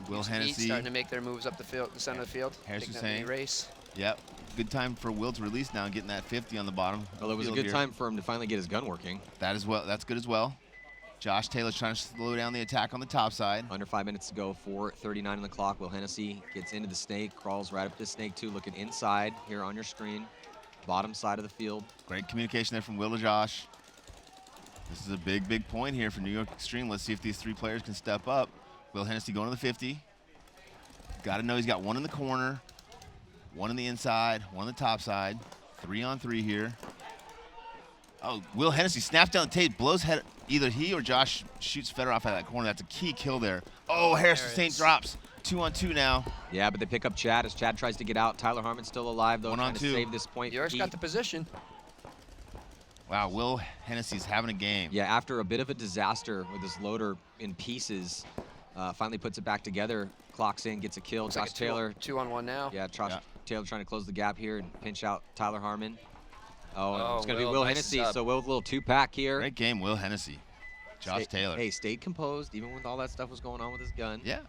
Speaker 2: Will
Speaker 3: Heat
Speaker 2: Hennessy.
Speaker 3: starting to make their moves up the field, the center of the field.
Speaker 2: Harris
Speaker 3: taking that
Speaker 2: Hussein.
Speaker 3: mini race.
Speaker 2: Yep. Good time for Will to release now, getting that 50 on the bottom.
Speaker 1: Well, it was a
Speaker 2: field
Speaker 1: good
Speaker 2: here.
Speaker 1: time for him to finally get his gun working.
Speaker 2: That as well. That's good as well. Josh Taylor's trying to slow down the attack on the top side.
Speaker 1: Under 5 minutes to go, 4:39 on the clock. Will Hennessy gets into the snake, crawls right up to the snake too, looking inside here on your screen. Bottom side of the field.
Speaker 2: Great communication there from Will to Josh. This is a big, big point here for New York Xtreme. Let's see if these 3 players can step up. Will Hennessy going to the 50. Got to know he's got 1 in the corner, 1 on the inside, 1 on the top side. 3-on-3 here. Oh, Will Hennessy snaps down the tape, blows head. Either he or Josh shoots Fedorov out of that corner. That's a key kill there. Oh, Harris Hussein drops. 2-on-2 now.
Speaker 1: Yeah, but they pick up Chad as Chad tries to get out. Tyler Harmon's still alive, though,
Speaker 2: 1
Speaker 1: trying
Speaker 2: on
Speaker 1: to
Speaker 2: 2.
Speaker 1: save this point.
Speaker 3: New York's
Speaker 1: Heat.
Speaker 3: got the position.
Speaker 2: Wow, Will Hennessy's having a game.
Speaker 1: Yeah, after a bit of a disaster with his loader in pieces, finally puts it back together, clocks in, gets a kill.
Speaker 3: Looks
Speaker 1: Josh
Speaker 3: like a
Speaker 1: Taylor.
Speaker 3: 2-on-1 now.
Speaker 1: Yeah, Josh
Speaker 2: Yeah.
Speaker 1: Taylor trying to close the gap here and pinch out Tyler Harmon. Oh,
Speaker 3: Oh,
Speaker 1: it's going to be
Speaker 3: Will,
Speaker 1: Will
Speaker 3: nice
Speaker 1: Hennessy.
Speaker 3: sub.
Speaker 1: So Will with a little 2-pack here.
Speaker 2: Great game, Will Hennessy. Josh Taylor.
Speaker 1: Hey, stayed composed even when all that stuff was going on with his gun.
Speaker 2: Yeah,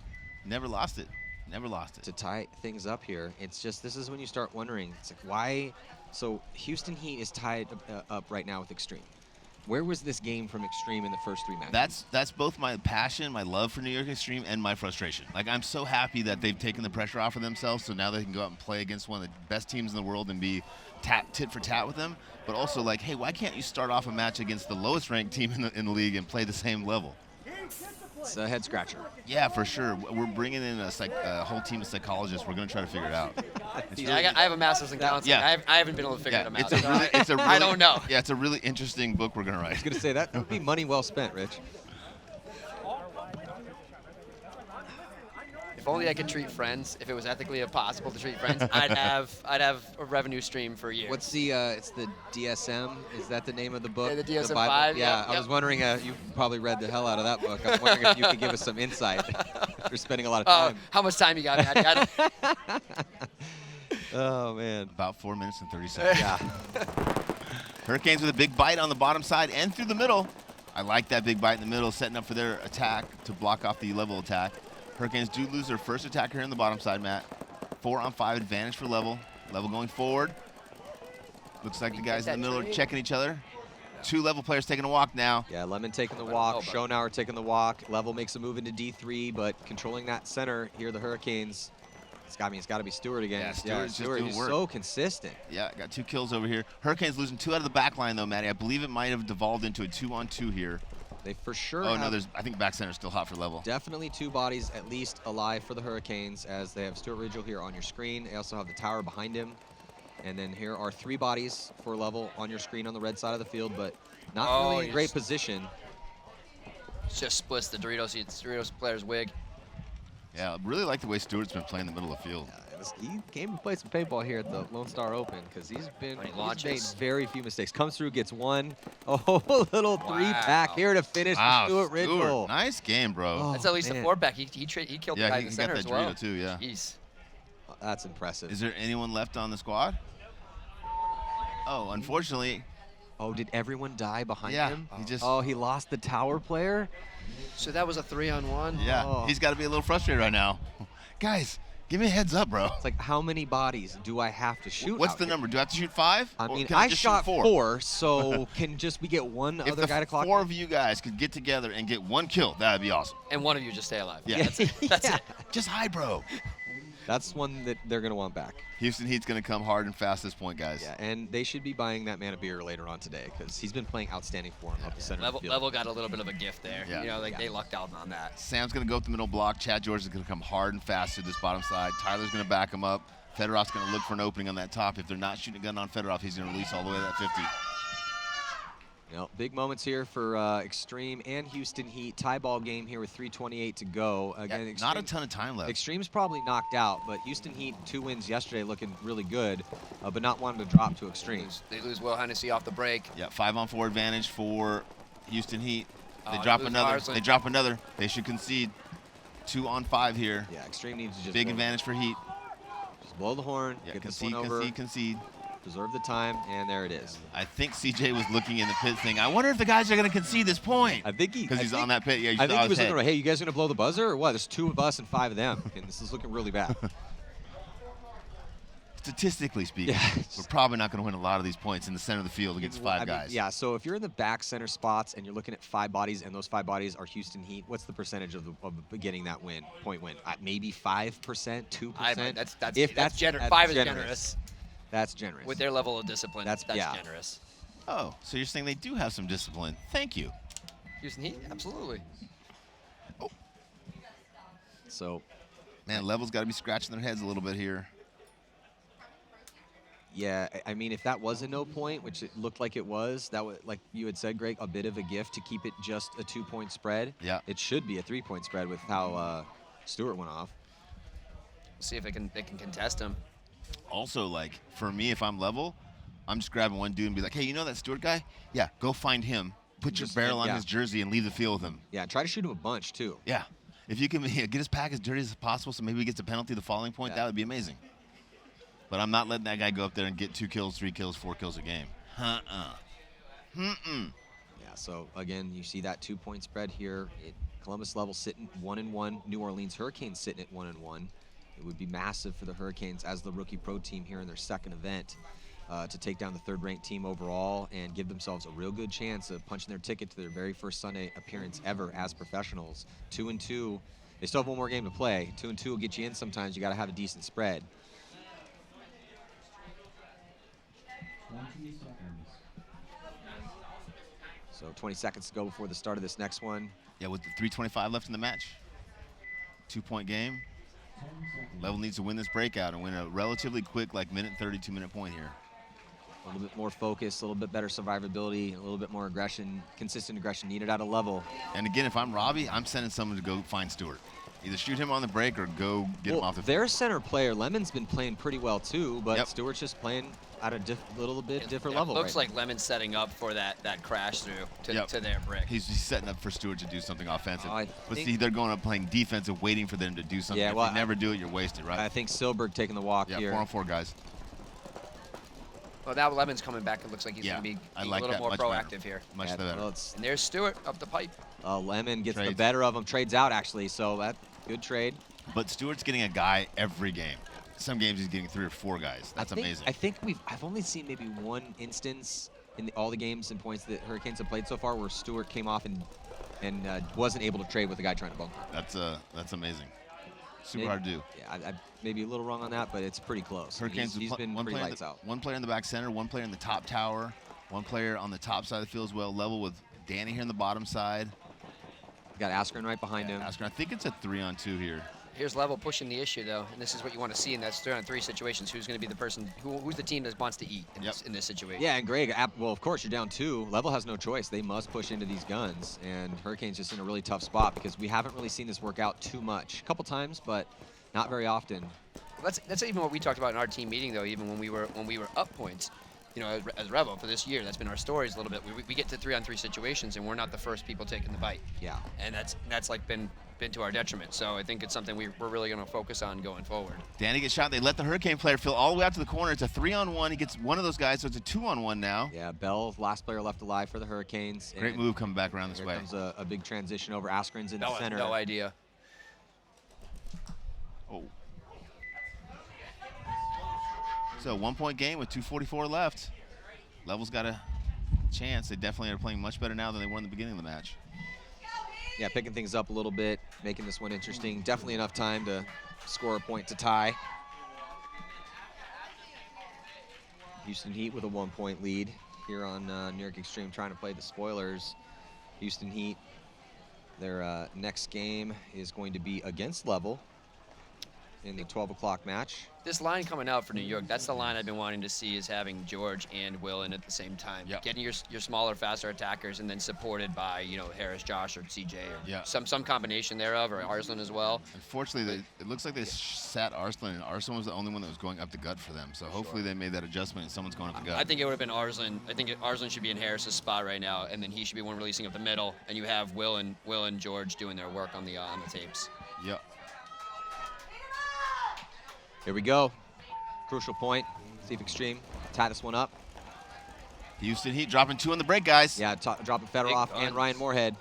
Speaker 2: never lost it. Never lost it.
Speaker 1: To tie things up here, it's just this is when you start wondering. It's like why? So Houston Heat is tied up right now with Xtreme. Where was this game from Xtreme in the first 3 matches?
Speaker 2: That's both my passion, my love for New York Xtreme, and my frustration. Like, I'm so happy that they've taken the pressure off of themselves, so now they can go out and play against one of the best teams in the world and be tit for tat with them. But also, like, hey, why can't you start off a match against the lowest ranked team in the league and play the same level?
Speaker 1: It's a head scratcher.
Speaker 2: Yeah, for sure. We're bringing in a whole team of psychologists. We're going to try to figure it out. It's
Speaker 3: Yeah, I have a master's in counseling.
Speaker 2: Yeah.
Speaker 3: I haven't been able to figure them out.
Speaker 2: It's a really,
Speaker 3: I don't know.
Speaker 2: Yeah, it's a really interesting book we're going to write.
Speaker 1: I was going to say that would be money well spent, Rich.
Speaker 3: If only I could treat friends. If it was ethically impossible to treat friends, I'd have a revenue stream for years.
Speaker 1: What's the? It's the DSM. Is that the name of the book?
Speaker 3: Yeah, the DSM
Speaker 1: Bible?
Speaker 3: 5.
Speaker 1: Yeah,
Speaker 3: Yep,
Speaker 1: I was wondering. You probably read the hell out of that book. I'm wondering if you could give us some insight. You're spending a lot of time.
Speaker 3: How much time you got, Matt?
Speaker 1: Oh man.
Speaker 2: About 4 minutes and 30 seconds.
Speaker 1: Yeah.
Speaker 2: Hurricanes with a big bite on the bottom side and through the middle. I like that big bite in the middle, setting up for their attack to block off the level attack. Hurricanes do lose their first attacker here on the bottom side, Matt. 4-on-5 advantage for Level. Level going forward. Looks like the guys in the middle are checking each other. 2 Level players taking a walk now.
Speaker 1: Yeah, Lemon taking the walk, Schonauer taking the walk. Level makes a move into D3, but controlling that center here, the Hurricanes. It's got to be Stewart again.
Speaker 2: Yeah, Stewart's just doing
Speaker 1: he's
Speaker 2: work.
Speaker 1: so consistent.
Speaker 2: Yeah, got 2 kills over here. Hurricanes losing 2 out of the back line, though, Matty. I believe it might have devolved into a 2-on-2 here.
Speaker 1: They for sure
Speaker 2: Oh, no, I think back center's still hot for Level.
Speaker 1: definitely 2 bodies at least alive for the Hurricanes, as they have Stuart Ridgel here on your screen. They also have the tower behind him. And then here are 3 bodies for Level on your screen on the red side of the field, but not really in great position.
Speaker 3: Just splits the Doritos player's wig.
Speaker 2: Yeah, I really like the way Stewart's been playing the middle of the field.
Speaker 1: He came to play some paintball here at the Lone Star Open because he's made very few mistakes. Comes through, gets 1. Oh, little 3-pack here to finish for Stuart Ridgel.
Speaker 2: Nice game, bro.
Speaker 1: Oh,
Speaker 3: That's at least a 4-pack. He killed the guy in the center as well.
Speaker 2: Dorito too, yeah.
Speaker 3: Jeez.
Speaker 1: That's impressive.
Speaker 2: Is there anyone left on the squad? Oh, unfortunately.
Speaker 1: Oh, did everyone die behind him? He lost the tower player?
Speaker 3: So that was a 3-on-1?
Speaker 2: Yeah, he's got to be a little frustrated right now. Guys, give me a heads up, bro.
Speaker 1: It's like, how many bodies do I have to shoot?
Speaker 2: What's the number? Do I have to shoot 5?
Speaker 1: I mean, I shot 4, so can we get one
Speaker 2: if
Speaker 1: other guy to clock?
Speaker 2: If 4 of you guys could get together and get 1 kill, that'd be awesome.
Speaker 3: And one of you just stay alive.
Speaker 2: Yeah,
Speaker 3: that's it.
Speaker 2: Just hide, bro.
Speaker 1: That's one that they're going to want back.
Speaker 2: Houston Heat's going to come hard and fast this point, guys.
Speaker 1: Yeah, and they should be buying that man a beer later on today because he's been playing outstanding for him up the center of the field.
Speaker 3: Level got a little bit of a gift there.
Speaker 2: Yeah.
Speaker 3: You know, they lucked out on that.
Speaker 2: Sam's going to go up the middle block. Chad George is going to come hard and fast to this bottom side. Tyler's going to back him up. Fedorov's going to look for an opening on that top. If they're not shooting a gun on Fedorov, he's going to release all the way to that 50.
Speaker 1: Big moments here for Xtreme and Houston Heat. Tie ball game here with 3:28 to go. Again,
Speaker 2: Extreme, not a ton of time left.
Speaker 1: Xtreme's probably knocked out, but Houston Heat 2 wins yesterday, looking really good, but not wanting to drop to Xtreme.
Speaker 3: They lose Will Hennessy off the break.
Speaker 2: Yeah, 5-on-4 advantage for Houston Heat. They drop another.
Speaker 3: Marsland.
Speaker 2: They drop another. They should concede. 2-on-5 here.
Speaker 1: Yeah, Xtreme needs to just
Speaker 2: big advantage for Heat.
Speaker 1: Just blow the horn,
Speaker 2: yeah,
Speaker 1: get
Speaker 2: concede,
Speaker 1: this one over,
Speaker 2: concede.
Speaker 1: preserve the time, and there it is.
Speaker 2: I think CJ was looking in the pit thing. I wonder if the guys are going to concede this point.
Speaker 1: I think
Speaker 2: because he's on that pit. Yeah,
Speaker 1: I think he was looking around, hey, you guys going to blow the buzzer or what? There's 2 of us and 5 of them, and this is looking really bad.
Speaker 2: Statistically speaking, we're probably not going to win a lot of these points in the center of the field against 5 guys.
Speaker 1: Yeah, so if you're in the back center spots and you're looking at 5 bodies and those 5 bodies are Houston Heat, what's the percentage of getting that point win? Maybe 5%, 2%?
Speaker 3: That's generous. 5 is generous.
Speaker 1: That's generous.
Speaker 3: With their level of discipline, that's
Speaker 1: yeah.
Speaker 3: generous.
Speaker 2: Oh, so you're saying they do have some discipline. Thank you.
Speaker 3: Houston Heat, absolutely.
Speaker 2: Oh.
Speaker 1: So,
Speaker 2: man, Level's got to be scratching their heads a little bit here.
Speaker 1: Yeah, I mean, if that was a no point, which it looked like it was, that would, like you had said, Greg, a bit of a gift to keep it just a 2-point spread.
Speaker 2: Yeah.
Speaker 1: It should be a 3-point spread with how Stewart went off.
Speaker 3: See if they can contest him.
Speaker 2: Also, like, for me, if I'm Level, I'm just grabbing one dude and be like, hey, you know that Stewart guy? Yeah, go find him. Put your barrel on his jersey and leave the field with him.
Speaker 1: Yeah, try to shoot him a bunch, too.
Speaker 2: Yeah. If you can get his pack as dirty as possible so maybe he gets a penalty the following point, that would be amazing. But I'm not letting that guy go up there and get 2 kills, 3 kills, 4 kills a game. Yeah,
Speaker 1: so, again, you see that 2-point spread here. Columbus Level sitting 1-1. New Orleans Hurricanes sitting at 1-1. It would be massive for the Hurricanes as the rookie pro team here in their second event to take down the 3rd-ranked team overall and give themselves a real good chance of punching their ticket to their very first Sunday appearance ever as professionals. 2-2. They still have 1 more game to play. 2-2 will get you in sometimes. You got to have a decent spread.
Speaker 4: 20 seconds.
Speaker 1: So 20 seconds to go before the start of this next one.
Speaker 2: Yeah, with the 3:25 left in the match. 2-point game. Level needs to win this breakout and win a relatively quick, like, minute 30, 2-minute point here.
Speaker 1: A little bit more focus, a little bit better survivability, a little bit more aggression, consistent aggression needed out of Level.
Speaker 2: And again, if I'm Robbie, I'm sending someone to go find Stewart. Either shoot him on the break or go get him off the field.
Speaker 1: Their center player, Lemon's been playing pretty well too, but
Speaker 2: Yep.
Speaker 1: Stewart's just playing at a little bit different
Speaker 3: It
Speaker 1: level.
Speaker 3: looks
Speaker 1: right
Speaker 3: like Lemon's setting up for that crash through to their brick.
Speaker 2: He's setting up for Stewart to do something offensive.
Speaker 1: I
Speaker 2: But
Speaker 1: think-
Speaker 2: see, they're going up playing defensive, waiting for them to do something.
Speaker 1: Yeah,
Speaker 2: If
Speaker 1: well,
Speaker 2: you never do it, you're wasted, right?
Speaker 1: I think Silberg taking the walk
Speaker 2: Yeah,
Speaker 1: here.
Speaker 2: 4-on-4 guys.
Speaker 3: Well, now Lemon's coming back. It looks like he's
Speaker 2: Yeah,
Speaker 3: going to be
Speaker 2: I
Speaker 3: a
Speaker 2: like
Speaker 3: little
Speaker 2: that
Speaker 3: more
Speaker 2: much
Speaker 3: proactive
Speaker 2: better.
Speaker 3: here.
Speaker 2: Much
Speaker 1: Yeah,
Speaker 2: better.
Speaker 1: well, it's,
Speaker 3: And there's Stewart up the pipe.
Speaker 1: Lemon gets the
Speaker 2: Trades.
Speaker 1: better of him, trades out actually, so that good trade.
Speaker 2: But Stewart's getting a guy every game. Some games he's getting 3 or 4 guys. That's amazing.
Speaker 1: I think I've only seen maybe one instance in all the games and points that Hurricanes have played so far where Stewart came off and wasn't able to trade with the guy trying to bunker.
Speaker 2: That's amazing. Super
Speaker 1: Maybe-
Speaker 2: hard to do.
Speaker 1: Yeah, I may be a little wrong on that, but it's pretty close.
Speaker 2: Hurricanes
Speaker 1: He's been
Speaker 2: one
Speaker 1: pretty
Speaker 2: player
Speaker 1: lights out.
Speaker 2: One player in the back center, one player in the top tower, one player on the top side of the field as well, level with Danny here in the bottom side.
Speaker 1: Got Askren right behind him.
Speaker 2: Askren, I think it's a 3-on-2 here.
Speaker 3: Here's Level pushing the issue, though, and this is what you want to see in that 3-on-3 situations. Who's going to be the person, who's the team that wants to eat in this situation?
Speaker 1: Yeah, and Greg, well, of course, you're down 2. Level has no choice. They must push into these guns, and Hurricanes just in a really tough spot because we haven't really seen this work out too much. A couple times, but not very often.
Speaker 3: That's even what we talked about in our team meeting, though. Even when we were up points, you know, as Revo for this year, that's been our stories a little bit. We get to 3-on-3 situations, and we're not the first people taking the bite.
Speaker 1: Yeah.
Speaker 3: And that's like been to our detriment. So I think it's something we're really going to focus on going forward.
Speaker 2: Danny gets shot. They let the Hurricane player fill all the way out to the corner. It's a 3-on-1. He gets one of those guys, so it's a 2-on-1 now.
Speaker 1: Yeah, Bell, last player left alive for the Hurricanes.
Speaker 2: Great
Speaker 1: and
Speaker 2: move coming back around this
Speaker 1: here
Speaker 2: way.
Speaker 1: comes a big transition over. Askren's in the
Speaker 3: No,
Speaker 1: center.
Speaker 3: no idea.
Speaker 2: Oh. So 1-point game with 2:44 left. Level's got a chance. They definitely are playing much better now than they were in the beginning of the match.
Speaker 1: Yeah, picking things up a little bit, making this one interesting. Definitely enough time to score a point to tie. Houston Heat with a 1-point lead here on New York Xtreme, trying to play the spoilers. Houston Heat, their next game is going to be against Level in the 12 o'clock match.
Speaker 3: This line coming out for New York, that's the line I've been wanting to see, is having George and Will in at the same time.
Speaker 2: Yep.
Speaker 3: Getting your smaller, faster attackers, and then supported by, you know, Harris, Josh, or CJ, or some combination thereof, or Arslan as well.
Speaker 2: Unfortunately, it looks like they sat Arslan, and Arslan was the only one that was going up the gut for them. So hopefully they made that adjustment and someone's going up the gut.
Speaker 3: I think it would have been Arslan. I think Arslan should be in Harris's spot right now, and then he should be one releasing up the middle, and you have Will and George doing their work on the tapes.
Speaker 2: Yep.
Speaker 1: Here we go. Crucial point. See if Xtreme tie this one up.
Speaker 2: Houston Heat dropping 2 on the break, guys.
Speaker 1: Yeah, dropping Fedorov and Ryan Moorhead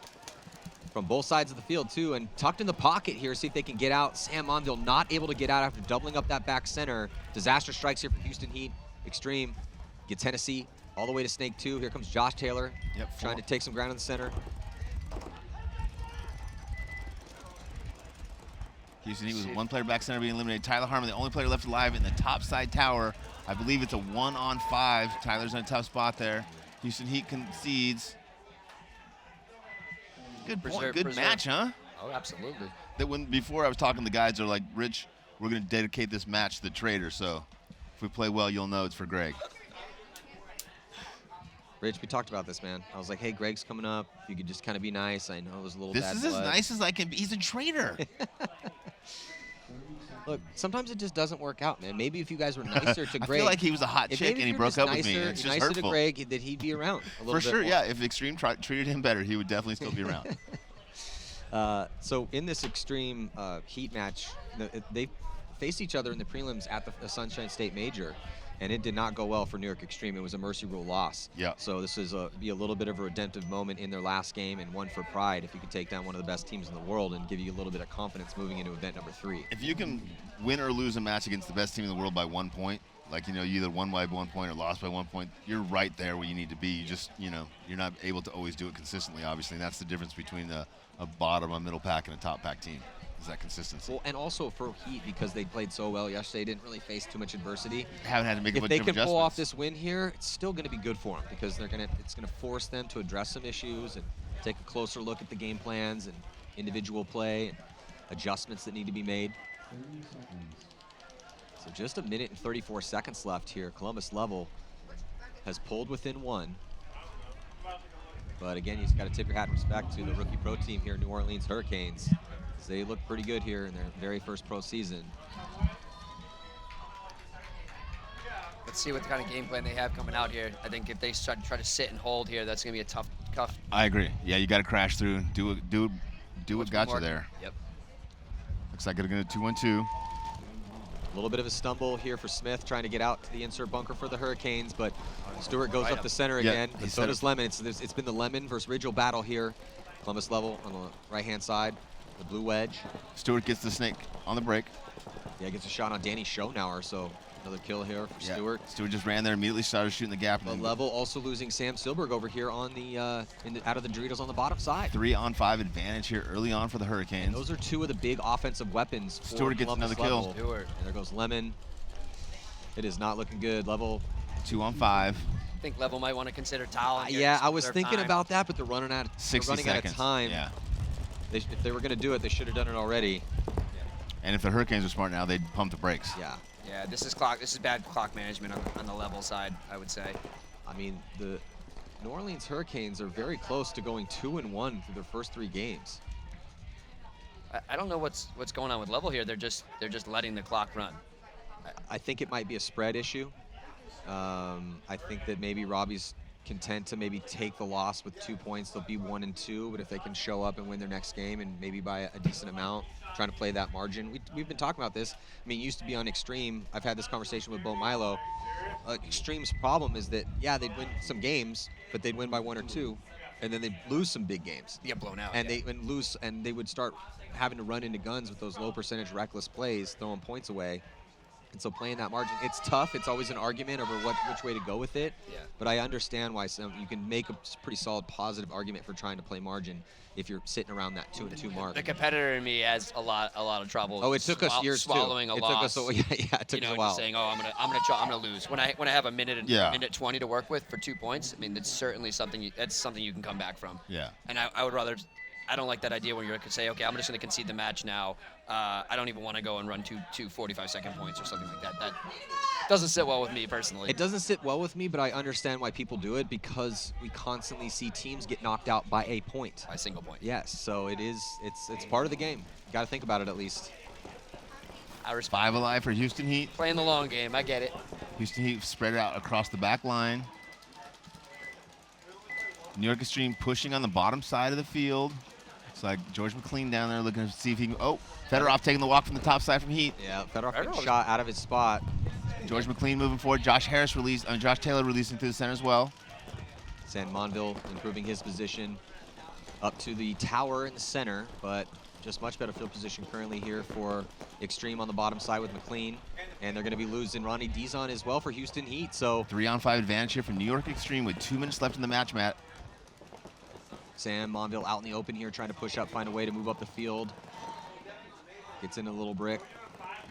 Speaker 1: from both sides of the field, too. And tucked in the pocket here, see if they can get out. Sam Mondale not able to get out after doubling up that back center. Disaster strikes here for Houston Heat. Xtreme gets Hennessy all the way to Snake 2. Here comes Josh Taylor trying to take some ground in the center.
Speaker 2: Houston Heat with 1 player back center being eliminated. Tyler Harmon, the only player left alive in the top side tower. I believe it's a 1-on-5. Tyler's in a tough spot there. Houston Heat concedes. Good point. Good match, huh?
Speaker 3: Oh, absolutely.
Speaker 2: Before I was talking, the guys are like, Rich, we're going to dedicate this match to the Trader. So if we play well, you'll know it's for Greg.
Speaker 1: Rich, we talked about this, man. I was like, hey, Greg's coming up. You could just kind of be nice. I know it was a little bad
Speaker 2: This is
Speaker 1: blood.
Speaker 2: as nice as I can be. He's a traitor.
Speaker 1: Look, sometimes it just doesn't work out, man. Maybe if you guys were nicer to Greg.
Speaker 2: I feel like he was a hot chick and he broke up with me. It's just
Speaker 1: nicer
Speaker 2: hurtful.
Speaker 1: to Greg, that he'd be around a little
Speaker 2: For
Speaker 1: bit
Speaker 2: sure,
Speaker 1: more.
Speaker 2: yeah. If Xtreme treated him better, he would definitely still be around.
Speaker 1: So in this Xtreme Heat match, they faced each other in the prelims at the Sunshine State Major, and it did not go well for New York Xtreme. It was a mercy rule loss.
Speaker 2: Yeah.
Speaker 1: So this is be a little bit of a redemptive moment in their last game, and one for pride if you could take down one of the best teams in the world and give you a little bit of confidence moving into event number 3.
Speaker 2: If you can win or lose a match against the best team in the world by 1 point, like, you know, you either won by 1 point or lost by 1 point, you're right there where you need to be. You just, you know, you're not able to always do it consistently, obviously, and that's the difference between a bottom, a middle pack, and a top pack team, is that consistency.
Speaker 1: Well, and also for Heat, because they played so well yesterday, didn't really face too much adversity.
Speaker 2: Haven't had to make a
Speaker 1: If
Speaker 2: bunch
Speaker 1: they
Speaker 2: of
Speaker 1: can pull off
Speaker 2: adjustments.
Speaker 1: this win here, it's still going to be good for them because it's going to force them to address some issues and take a closer look at the game plans and individual play and adjustments that need to be made. So just 1 minute and 34 seconds left here. Columbus Level has pulled within 1. But again, you just got to tip your hat in respect to the rookie pro team here, New Orleans Hurricanes. They look pretty good here in their very first pro season.
Speaker 3: Let's see what kind of game plan they have coming out here. I think if they try to sit and hold here, that's going to be a tough.
Speaker 2: I agree. Yeah, you got to crash through. Do what got you there.
Speaker 3: Yep.
Speaker 2: Looks like they're going to 2-1-2.
Speaker 1: A little bit of a stumble here for Smith, trying to get out to the insert bunker for the Hurricanes, but Stewart goes up the center again. But so does Lemon. It's been the Lemon versus Ridgel battle here. Columbus level on the right-hand side, the blue wedge.
Speaker 2: Stewart gets the snake on the break.
Speaker 1: Yeah, gets a shot on Danny Schonauer, so another kill here for Stewart.
Speaker 2: Stewart just ran there, immediately started shooting the gap.
Speaker 1: But level also losing Sam Silberg over here on the out of the Doritos on the bottom side.
Speaker 2: 3-on-5 advantage here early on for the Hurricanes.
Speaker 1: And those are two of the big offensive weapons for
Speaker 2: Stewart gets
Speaker 1: Columbus
Speaker 2: another
Speaker 1: level.
Speaker 2: kill.
Speaker 1: And there goes Lemon. It is not looking good. Level
Speaker 2: 2-on-5.
Speaker 3: I think Level might want to consider toweling.
Speaker 1: Yeah, I was thinking about that, but they're running out.
Speaker 2: 60
Speaker 1: running
Speaker 2: seconds.
Speaker 1: out of time.
Speaker 2: Yeah.
Speaker 1: If they were going to do it, they should have done it already.
Speaker 2: And if the Hurricanes were smart now, they'd pump the brakes.
Speaker 1: Yeah.
Speaker 3: Yeah, this is bad clock management on the Level side, I would say.
Speaker 1: I mean, the New Orleans Hurricanes are very close to going 2-1 through their first 3 games.
Speaker 3: I don't know what's going on with Level here. They're just letting the clock run.
Speaker 1: I think it might be a spread issue. I think that maybe Robbie's content to maybe take the loss with 2 points. They'll be 1-2, but if they can show up and win their next game and maybe by a decent amount, trying to play that margin. We've been talking about this. I mean, it used to be on Xtreme. I've had this conversation with Bo Milo. Xtreme's problem is that, yeah, they'd win some games, but they'd win by 1 or 2, and then they'd lose some big games.
Speaker 3: Get blown out.
Speaker 1: And they would start having to run into guns with those low percentage reckless plays, throwing points away. And so playing that margin, it's tough. It's always an argument over which way to go with it.
Speaker 3: Yeah.
Speaker 1: But I understand why you can make a pretty solid positive argument for trying to play margin if you're sitting around that 2-2 mark.
Speaker 3: The competitor in me has a lot of trouble.
Speaker 1: Oh, it took us years
Speaker 3: swallowing
Speaker 1: too.
Speaker 3: A loss.
Speaker 1: Took us, it took us a while.
Speaker 3: Just saying, I'm gonna lose. When I have a minute minute 20 to work with for 2 points, I mean, that's certainly something you can come back from.
Speaker 2: Yeah.
Speaker 3: And I would rather. I don't like that idea when you're going to say, okay, I'm just going to concede the match now. I don't even want to go and run two 45-second points or something like that. That doesn't sit well with me personally.
Speaker 1: It doesn't sit well with me, but I understand why people do it because we constantly see teams get knocked out by a point.
Speaker 3: By a single point.
Speaker 1: Yes, so it's part of the game. Got to think about it at least.
Speaker 3: I respect
Speaker 2: 5 alive for Houston Heat.
Speaker 3: playing the long game. I get it.
Speaker 2: Houston Heat spread it out across the back line. New York Xtreme pushing on the bottom side of the field. It's like George McLean down there looking to see if he can. Oh, Fedorov taking the walk from the top side from Heat.
Speaker 1: Yeah, Fedorov getting shot out of his spot.
Speaker 2: George McLean moving forward. Josh Taylor releasing through the center as well.
Speaker 1: San Monville improving his position up to the tower in the center, but just much better field position currently here for Xtreme on the bottom side with McLean. And they're going to be losing Ronnie Dizon as well for Houston Heat. So
Speaker 2: 3-on-5 advantage here from New York Xtreme with 2 minutes left in the match, Matt.
Speaker 1: Sam Monville out in the open here, trying to push up, find a way to move up the field. Gets in a little brick.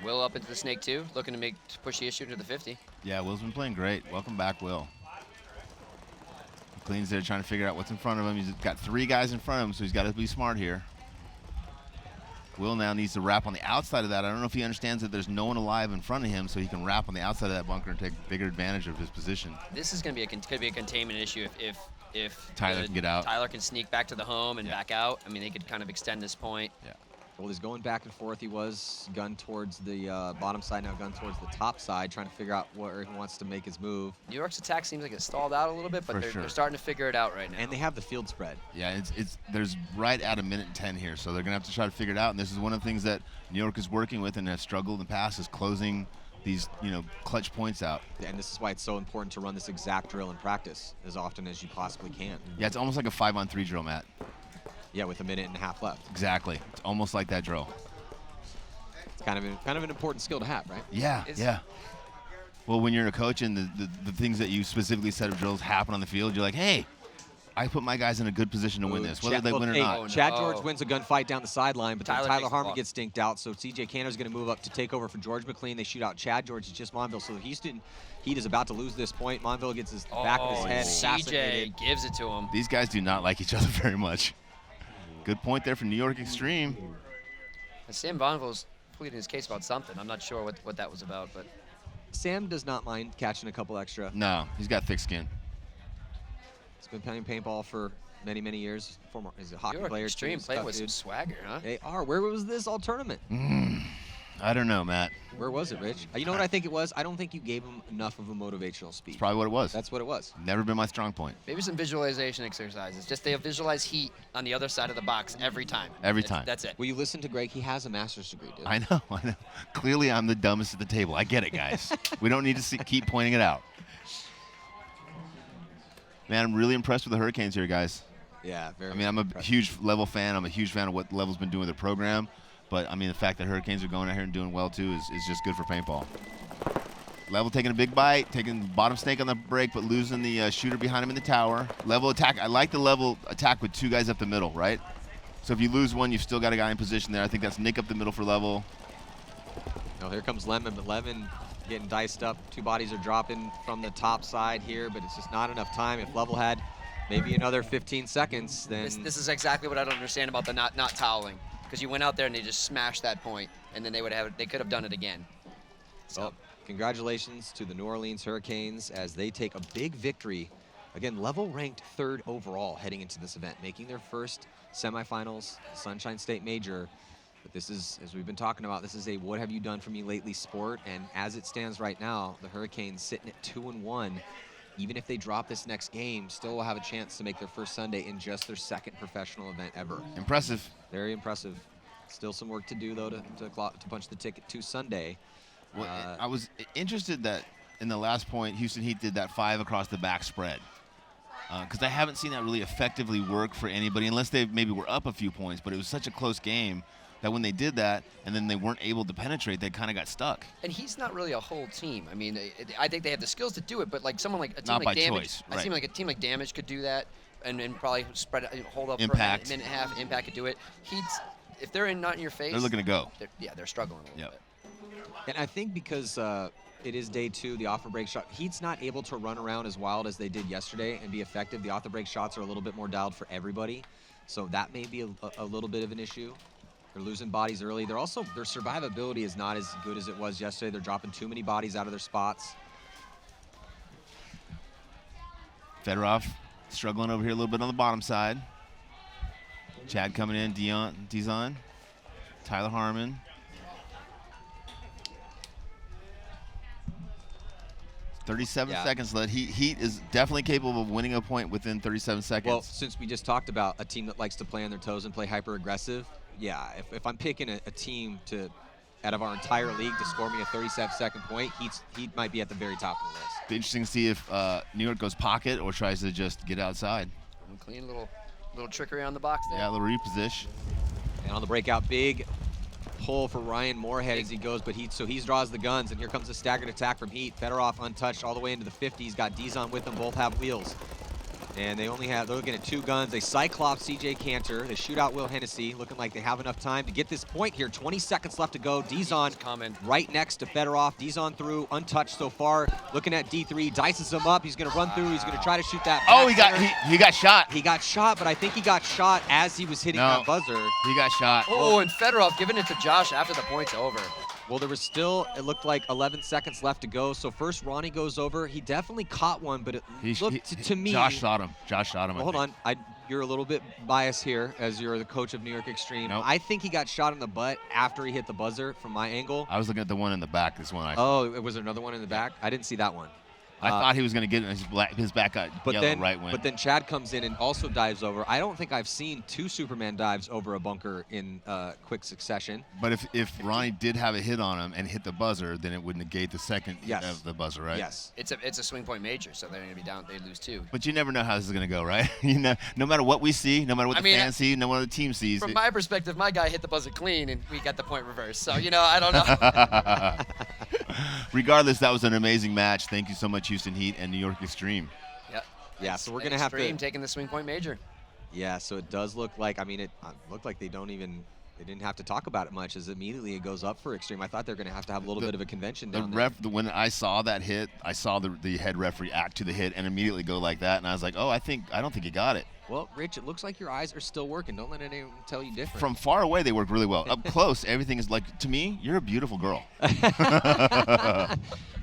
Speaker 3: Will up into the snake too, looking to push the issue to the 50.
Speaker 2: Yeah, Will's been playing great. Welcome back, Will. McLean's there trying to figure out what's in front of him. He's got 3 guys in front of him, so he's got to be smart here. Will now needs to wrap on the outside of that. I don't know if he understands that there's no one alive in front of him, so he can wrap on the outside of that bunker and take bigger advantage of his position.
Speaker 3: This is going to be a containment issue if
Speaker 2: Tyler can get out.
Speaker 3: Tyler can sneak back to the home and back out. I mean, they could kind of extend this point.
Speaker 2: Yeah.
Speaker 1: Well, he's going back and forth. He was gun towards the bottom side, now gun towards the top side, trying to figure out where he wants to make his move.
Speaker 3: New York's attack seems like it stalled out a little bit, but they're starting to figure it out right now.
Speaker 1: And they have the field spread.
Speaker 2: Yeah, there's right at 1:10 here, so they're going to have to try to figure it out. And this is one of the things that New York is working with and has struggled in the past is closing these, clutch points out.
Speaker 1: And this is why it's so important to run this exact drill in practice as often as you possibly can.
Speaker 2: Yeah, it's almost like a 5-on-3 drill, Matt.
Speaker 1: Yeah, with 1.5 minutes left.
Speaker 2: Exactly. It's almost like that drill.
Speaker 1: It's kind of an important skill to have, right?
Speaker 2: Yeah, yeah. Well, when you're a coach and the things that you specifically set of drills happen on the field, you're like, hey, I put my guys in a good position to win this, whether they win or not.
Speaker 1: Chad George wins a gunfight down the sideline, but then Tyler Harmon gets dinked out, so CJ Canner's going to move up to take over for George McLean. They shoot out Chad George. It's just Monville. So Houston Heat is about to lose this point. Monville gets his back of his head assassinated.
Speaker 3: CJ gives it to him.
Speaker 2: These guys do not like each other very much. Good point there from New York Xtreme.
Speaker 3: Sam Bonville's pleading his case about something. I'm not sure what that was about, but
Speaker 1: Sam does not mind catching a couple extra.
Speaker 2: No, he's got thick skin.
Speaker 1: He's been playing paintball for many years. Former is a hockey
Speaker 3: You're
Speaker 1: player.
Speaker 3: Extreme
Speaker 1: too,
Speaker 3: playing
Speaker 1: stuff,
Speaker 3: with some
Speaker 1: dude.
Speaker 3: swagger, huh?
Speaker 1: They are. Where was this all tournament?
Speaker 2: I don't know, Matt.
Speaker 1: Where was it, Rich? You know what I think it was? I don't think you gave him enough of a motivational speech.
Speaker 2: It's probably what it was.
Speaker 1: That's what it was.
Speaker 2: Never been my strong point.
Speaker 3: Maybe some visualization exercises. Just they visualize heat on the other side of the box every time.
Speaker 2: Every time.
Speaker 3: That's it.
Speaker 1: Will you listen to Greg? He has a master's degree, dude.
Speaker 2: I know. Clearly, I'm the dumbest at the table. I get it, guys. We don't need to keep pointing it out. Man, I'm really impressed with the Hurricanes here, guys.
Speaker 1: Yeah, very.
Speaker 2: I mean, I'm a huge Level fan. I'm a huge fan of what Level's been doing with their program. But, I mean, the fact that Hurricanes are going out here and doing well, too, is just good for paintball. Level taking a big bite, taking the bottom snake on the break, but losing the shooter behind him in the tower. Level attack. I like the Level attack with 2 guys up the middle, right? So if you lose one, you've still got a guy in position there. I think that's Nick up the middle for Level.
Speaker 1: Oh, here comes Lemon, but Lemon getting diced up. 2 bodies are dropping from the top side here, but it's just not enough time. If Level had maybe another 15 seconds, then...
Speaker 3: This is exactly what I don't understand about the not toweling. Because you went out there and they just smashed that point, and then they could have done it again. So,
Speaker 1: well, congratulations to the New Orleans Hurricanes as they take a big victory. Again, Level ranked 3rd overall heading into this event, making their first semifinals, Sunshine State Major. But this is, as we've been talking about, this is a what have you done for me lately sport. And as it stands right now, the Hurricanes sitting at 2-1. Even if they drop this next game, still will have a chance to make their first Sunday in just their 2nd professional event ever.
Speaker 2: Impressive.
Speaker 1: Very impressive. Still some work to do, though, to punch the ticket to Sunday.
Speaker 2: Well, I was interested that in the last point, Houston Heat did that 5 across the back spread. Because I haven't seen that really effectively work for anybody, unless they maybe were up a few points. But it was such a close game that when they did that and then they weren't able to penetrate, they kind of got stuck.
Speaker 3: and he's not really a whole team. I mean, I think they have the skills to do it, but like someone like a team
Speaker 2: Not
Speaker 3: like
Speaker 2: by
Speaker 3: Damage,
Speaker 2: choice,
Speaker 3: I
Speaker 2: right.
Speaker 3: seem like a team like Damage could do that, and probably spread hold up
Speaker 2: Impact.
Speaker 3: for a minute and a half. Impact could do it. If they're not in your face,
Speaker 2: They're looking to go.
Speaker 3: They're struggling a little
Speaker 2: Yep.
Speaker 3: bit.
Speaker 1: And I think because it is day 2, the off break shot, Heat's not able to run around as wild as they did yesterday and be effective. The off the break shots are a little bit more dialed for everybody. So that may be a little bit of an issue. They're losing bodies early. Their survivability is not as good as it was yesterday. They're dropping too many bodies out of their spots.
Speaker 2: Fedorov struggling over here a little bit on the bottom side. Chad coming in, Dizon, Tyler Harmon. 37 seconds left. Heat is definitely capable of winning a point within 37 seconds.
Speaker 1: Well, since we just talked about a team that likes to play on their toes and play hyper-aggressive, yeah, if I'm picking a team out of our entire league to score me a 37-second point, Heat might be at the very top of the list.
Speaker 2: Be interesting to see if New York goes pocket or tries to just get outside.
Speaker 3: Clean little trickery on the box there.
Speaker 2: Yeah, a little reposition.
Speaker 1: And on the breakout, big pull for Ryan Moorhead as he goes, but he draws the guns, and here comes a staggered attack from Heat. Fedorov untouched all the way into the 50s, got Dizon with them, both have wheels. And they're looking at 2 guns. They Cyclops CJ Cantor. They shoot out Will Hennessy, looking like they have enough time to get this point here. 20 seconds left to go. Dizon right next to Fedorov. Dizon through, untouched so far. Looking at D3, dices him up. He's going to run through. He's going to try to shoot that.
Speaker 2: Oh, he got shot.
Speaker 1: He got shot, but I think he got shot as he was hitting that buzzer.
Speaker 2: He got shot.
Speaker 3: Oh, and Fedorov giving it to Josh after the point's over.
Speaker 1: Well, there was still, it looked like 11 seconds left to go. So first Ronnie goes over. He definitely caught one, but it looked to me.
Speaker 2: Josh shot him.
Speaker 1: Well, hold on. You're a little bit biased here as you're the coach of New York Extreme.
Speaker 2: Nope.
Speaker 1: I think he got shot in the butt after he hit the buzzer from my angle.
Speaker 2: I was looking at the one in the back. This one.
Speaker 1: Was there another one in the back? I didn't see that one.
Speaker 2: I thought he was going to get it. His back got yellow right wing.
Speaker 1: But then Chad comes in and also dives over. I don't think I've seen 2 Superman dives over a bunker in quick succession.
Speaker 2: But if Ronnie did have a hit on him and hit the buzzer, then it would negate the second hit of the buzzer, right?
Speaker 1: Yes.
Speaker 3: It's a swing point major, so they're going to be down. They lose 2.
Speaker 2: But you never know how this is going to go, right? No matter what we see, no matter what the fans see, no matter what the team sees.
Speaker 3: From my perspective, my guy hit the buzzer clean, and we got the point reversed. So, I don't know.
Speaker 2: Regardless, that was an amazing match. Thank you so much, Houston Heat and New York Extreme.
Speaker 3: Yep.
Speaker 1: Yeah, so we're going to have to.
Speaker 3: Extreme taking the swing point major.
Speaker 1: Yeah, so it does look like, it looked like they didn't have to talk about it much as immediately it goes up for Extreme. I thought they're going to have a little bit of a convention down there.
Speaker 2: When I saw that hit, I saw the head ref react to the hit and immediately go like that, and I was like, I don't think he got it.
Speaker 1: Well, Rich, it looks like your eyes are still working. Don't let anyone tell you different.
Speaker 2: From far away, they work really well. Up close, everything is like, to me, you're a beautiful girl.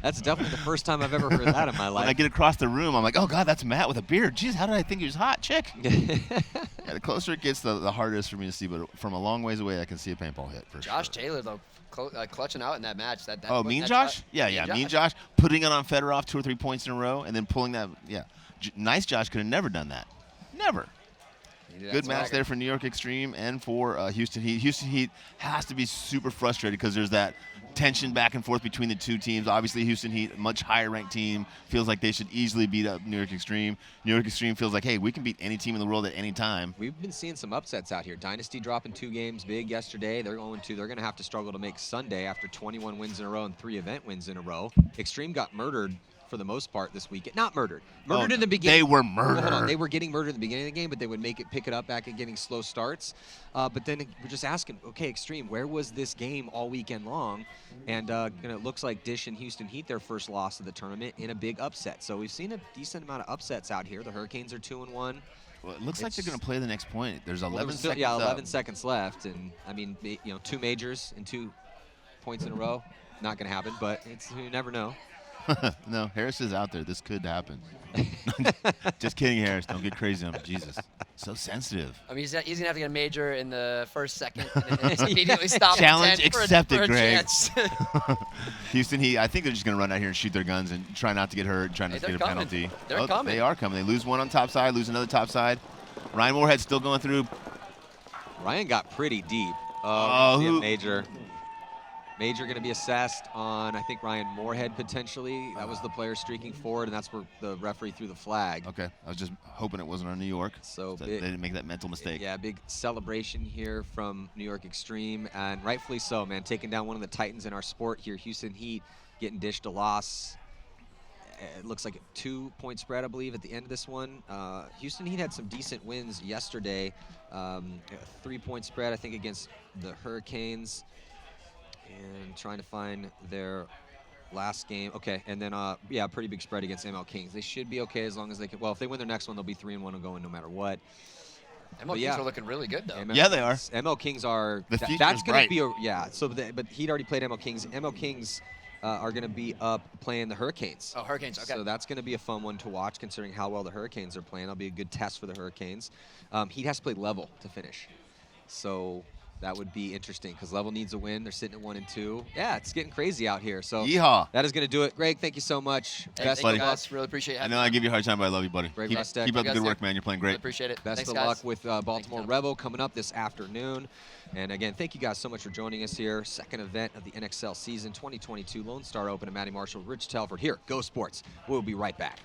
Speaker 1: That's definitely the first time I've ever heard that in my life.
Speaker 2: When I get across the room, I'm like, oh, God, that's Matt with a beard. Jeez, how did I think he was hot, chick? Yeah, the closer it gets, the harder it is for me to see. But from a long ways away, I can see a paintball hit for
Speaker 3: Josh
Speaker 2: sure.
Speaker 3: Taylor, though, clutching out in that match.
Speaker 2: Oh, Mean Josh? Yeah, Mean Josh. Putting it on Fedorov 2 or 3 points in a row and then pulling that. Yeah. Nice Josh could have never done that. Never. Good match there for New York Xtreme and for Houston Heat. Houston Heat has to be super frustrated because there's that tension back and forth between the two teams. Obviously, Houston Heat, much higher ranked team, feels like they should easily beat up New York Xtreme. New York Xtreme feels like, hey, we can beat any team in the world at any time.
Speaker 1: We've been seeing some upsets out here. Dynasty dropping 2 games big yesterday. They're going to have to struggle to make Sunday after 21 wins in a row and 3 event wins in a row. Xtreme got murdered for the most part this weekend. Not murdered. Murdered in the beginning.
Speaker 2: They were murdered.
Speaker 1: Well, hold on. They were getting murdered at the beginning of the game, but they would pick it up back at getting slow starts. But then we're just asking, okay, Xtreme, where was this game all weekend long? And it looks like Dish and Houston Heat their first loss of the tournament in a big upset. So we've seen a decent amount of upsets out here. The Hurricanes are 2-1.
Speaker 2: Well, it looks like they're going to play the next point. There's 11 seconds.
Speaker 1: Yeah, 11 seconds left, and I mean, 2 majors and 2 points in a row. Not going to happen, but you never know.
Speaker 2: No, Harris is out there. This could happen. Just kidding, Harris. Don't get crazy on him. Jesus. So sensitive.
Speaker 3: I mean, he's going to have to get a major in the first second and then just immediately stop.
Speaker 2: Challenge accepted,
Speaker 3: for a
Speaker 2: Greg.
Speaker 3: chance.
Speaker 2: Houston Heat, I think they're just going to run out here and shoot their guns and try not to get hurt, try not to get a penalty.
Speaker 3: They're coming.
Speaker 2: They are coming. They lose one on top side, lose another top side. Ryan Moorhead's still going through.
Speaker 1: Ryan got pretty deep. Major. Major going to be assessed on, I think, Ryan Moorhead potentially. That was the player streaking forward, and that's where the referee threw the flag.
Speaker 2: Okay. I was just hoping it wasn't on New York.
Speaker 1: So
Speaker 2: they didn't make that mental mistake.
Speaker 1: Yeah, big celebration here from New York Xtreme, and rightfully so, man. Taking down one of the titans in our sport here. Houston Heat getting dished a loss. It looks like a 2-point spread, I believe, at the end of this one. Houston Heat had some decent wins yesterday. A 3-point spread, I think, against the Hurricanes. And trying to find their last game. Okay, and then, pretty big spread against ML Kings. They should be okay as long as they can. Well, if they win their next one, they'll be 3-1 and going no matter what.
Speaker 3: ML Kings are looking really good, though.
Speaker 2: Yeah, they are.
Speaker 1: ML Kings are.
Speaker 2: The future's
Speaker 1: that's going to
Speaker 2: bright.
Speaker 1: be So, but he'd already played ML Kings. ML Kings are going to be up playing the Hurricanes.
Speaker 3: Oh, Hurricanes. Okay.
Speaker 1: So that's going to be a fun one to watch, considering how well the Hurricanes are playing. That'll be a good test for the Hurricanes. He has to play level to finish. So that would be interesting because level needs a win. They're sitting at 1 and 2. Yeah, it's getting crazy out here. So
Speaker 2: yeehaw.
Speaker 1: That is going to do it. Greg, thank you so much.
Speaker 3: Hey,
Speaker 1: Best
Speaker 3: thank
Speaker 1: of
Speaker 3: you
Speaker 1: luck.
Speaker 3: guys. Really appreciate it.
Speaker 2: I know I give you a hard time, but I love you, buddy.
Speaker 1: Greg
Speaker 2: Keep
Speaker 1: Rustek.
Speaker 2: up the good
Speaker 3: guys.
Speaker 2: work, man. You're playing great.
Speaker 3: Really appreciate it.
Speaker 1: Best
Speaker 3: Thanks,
Speaker 1: of
Speaker 3: guys.
Speaker 1: luck with Baltimore Rebel coming up this afternoon. And again, thank you guys so much for joining us here. Second event of the NXL season 2022 Lone Star Open at Matty Marshall, Rich Telford here. Go Sports. We'll be right back.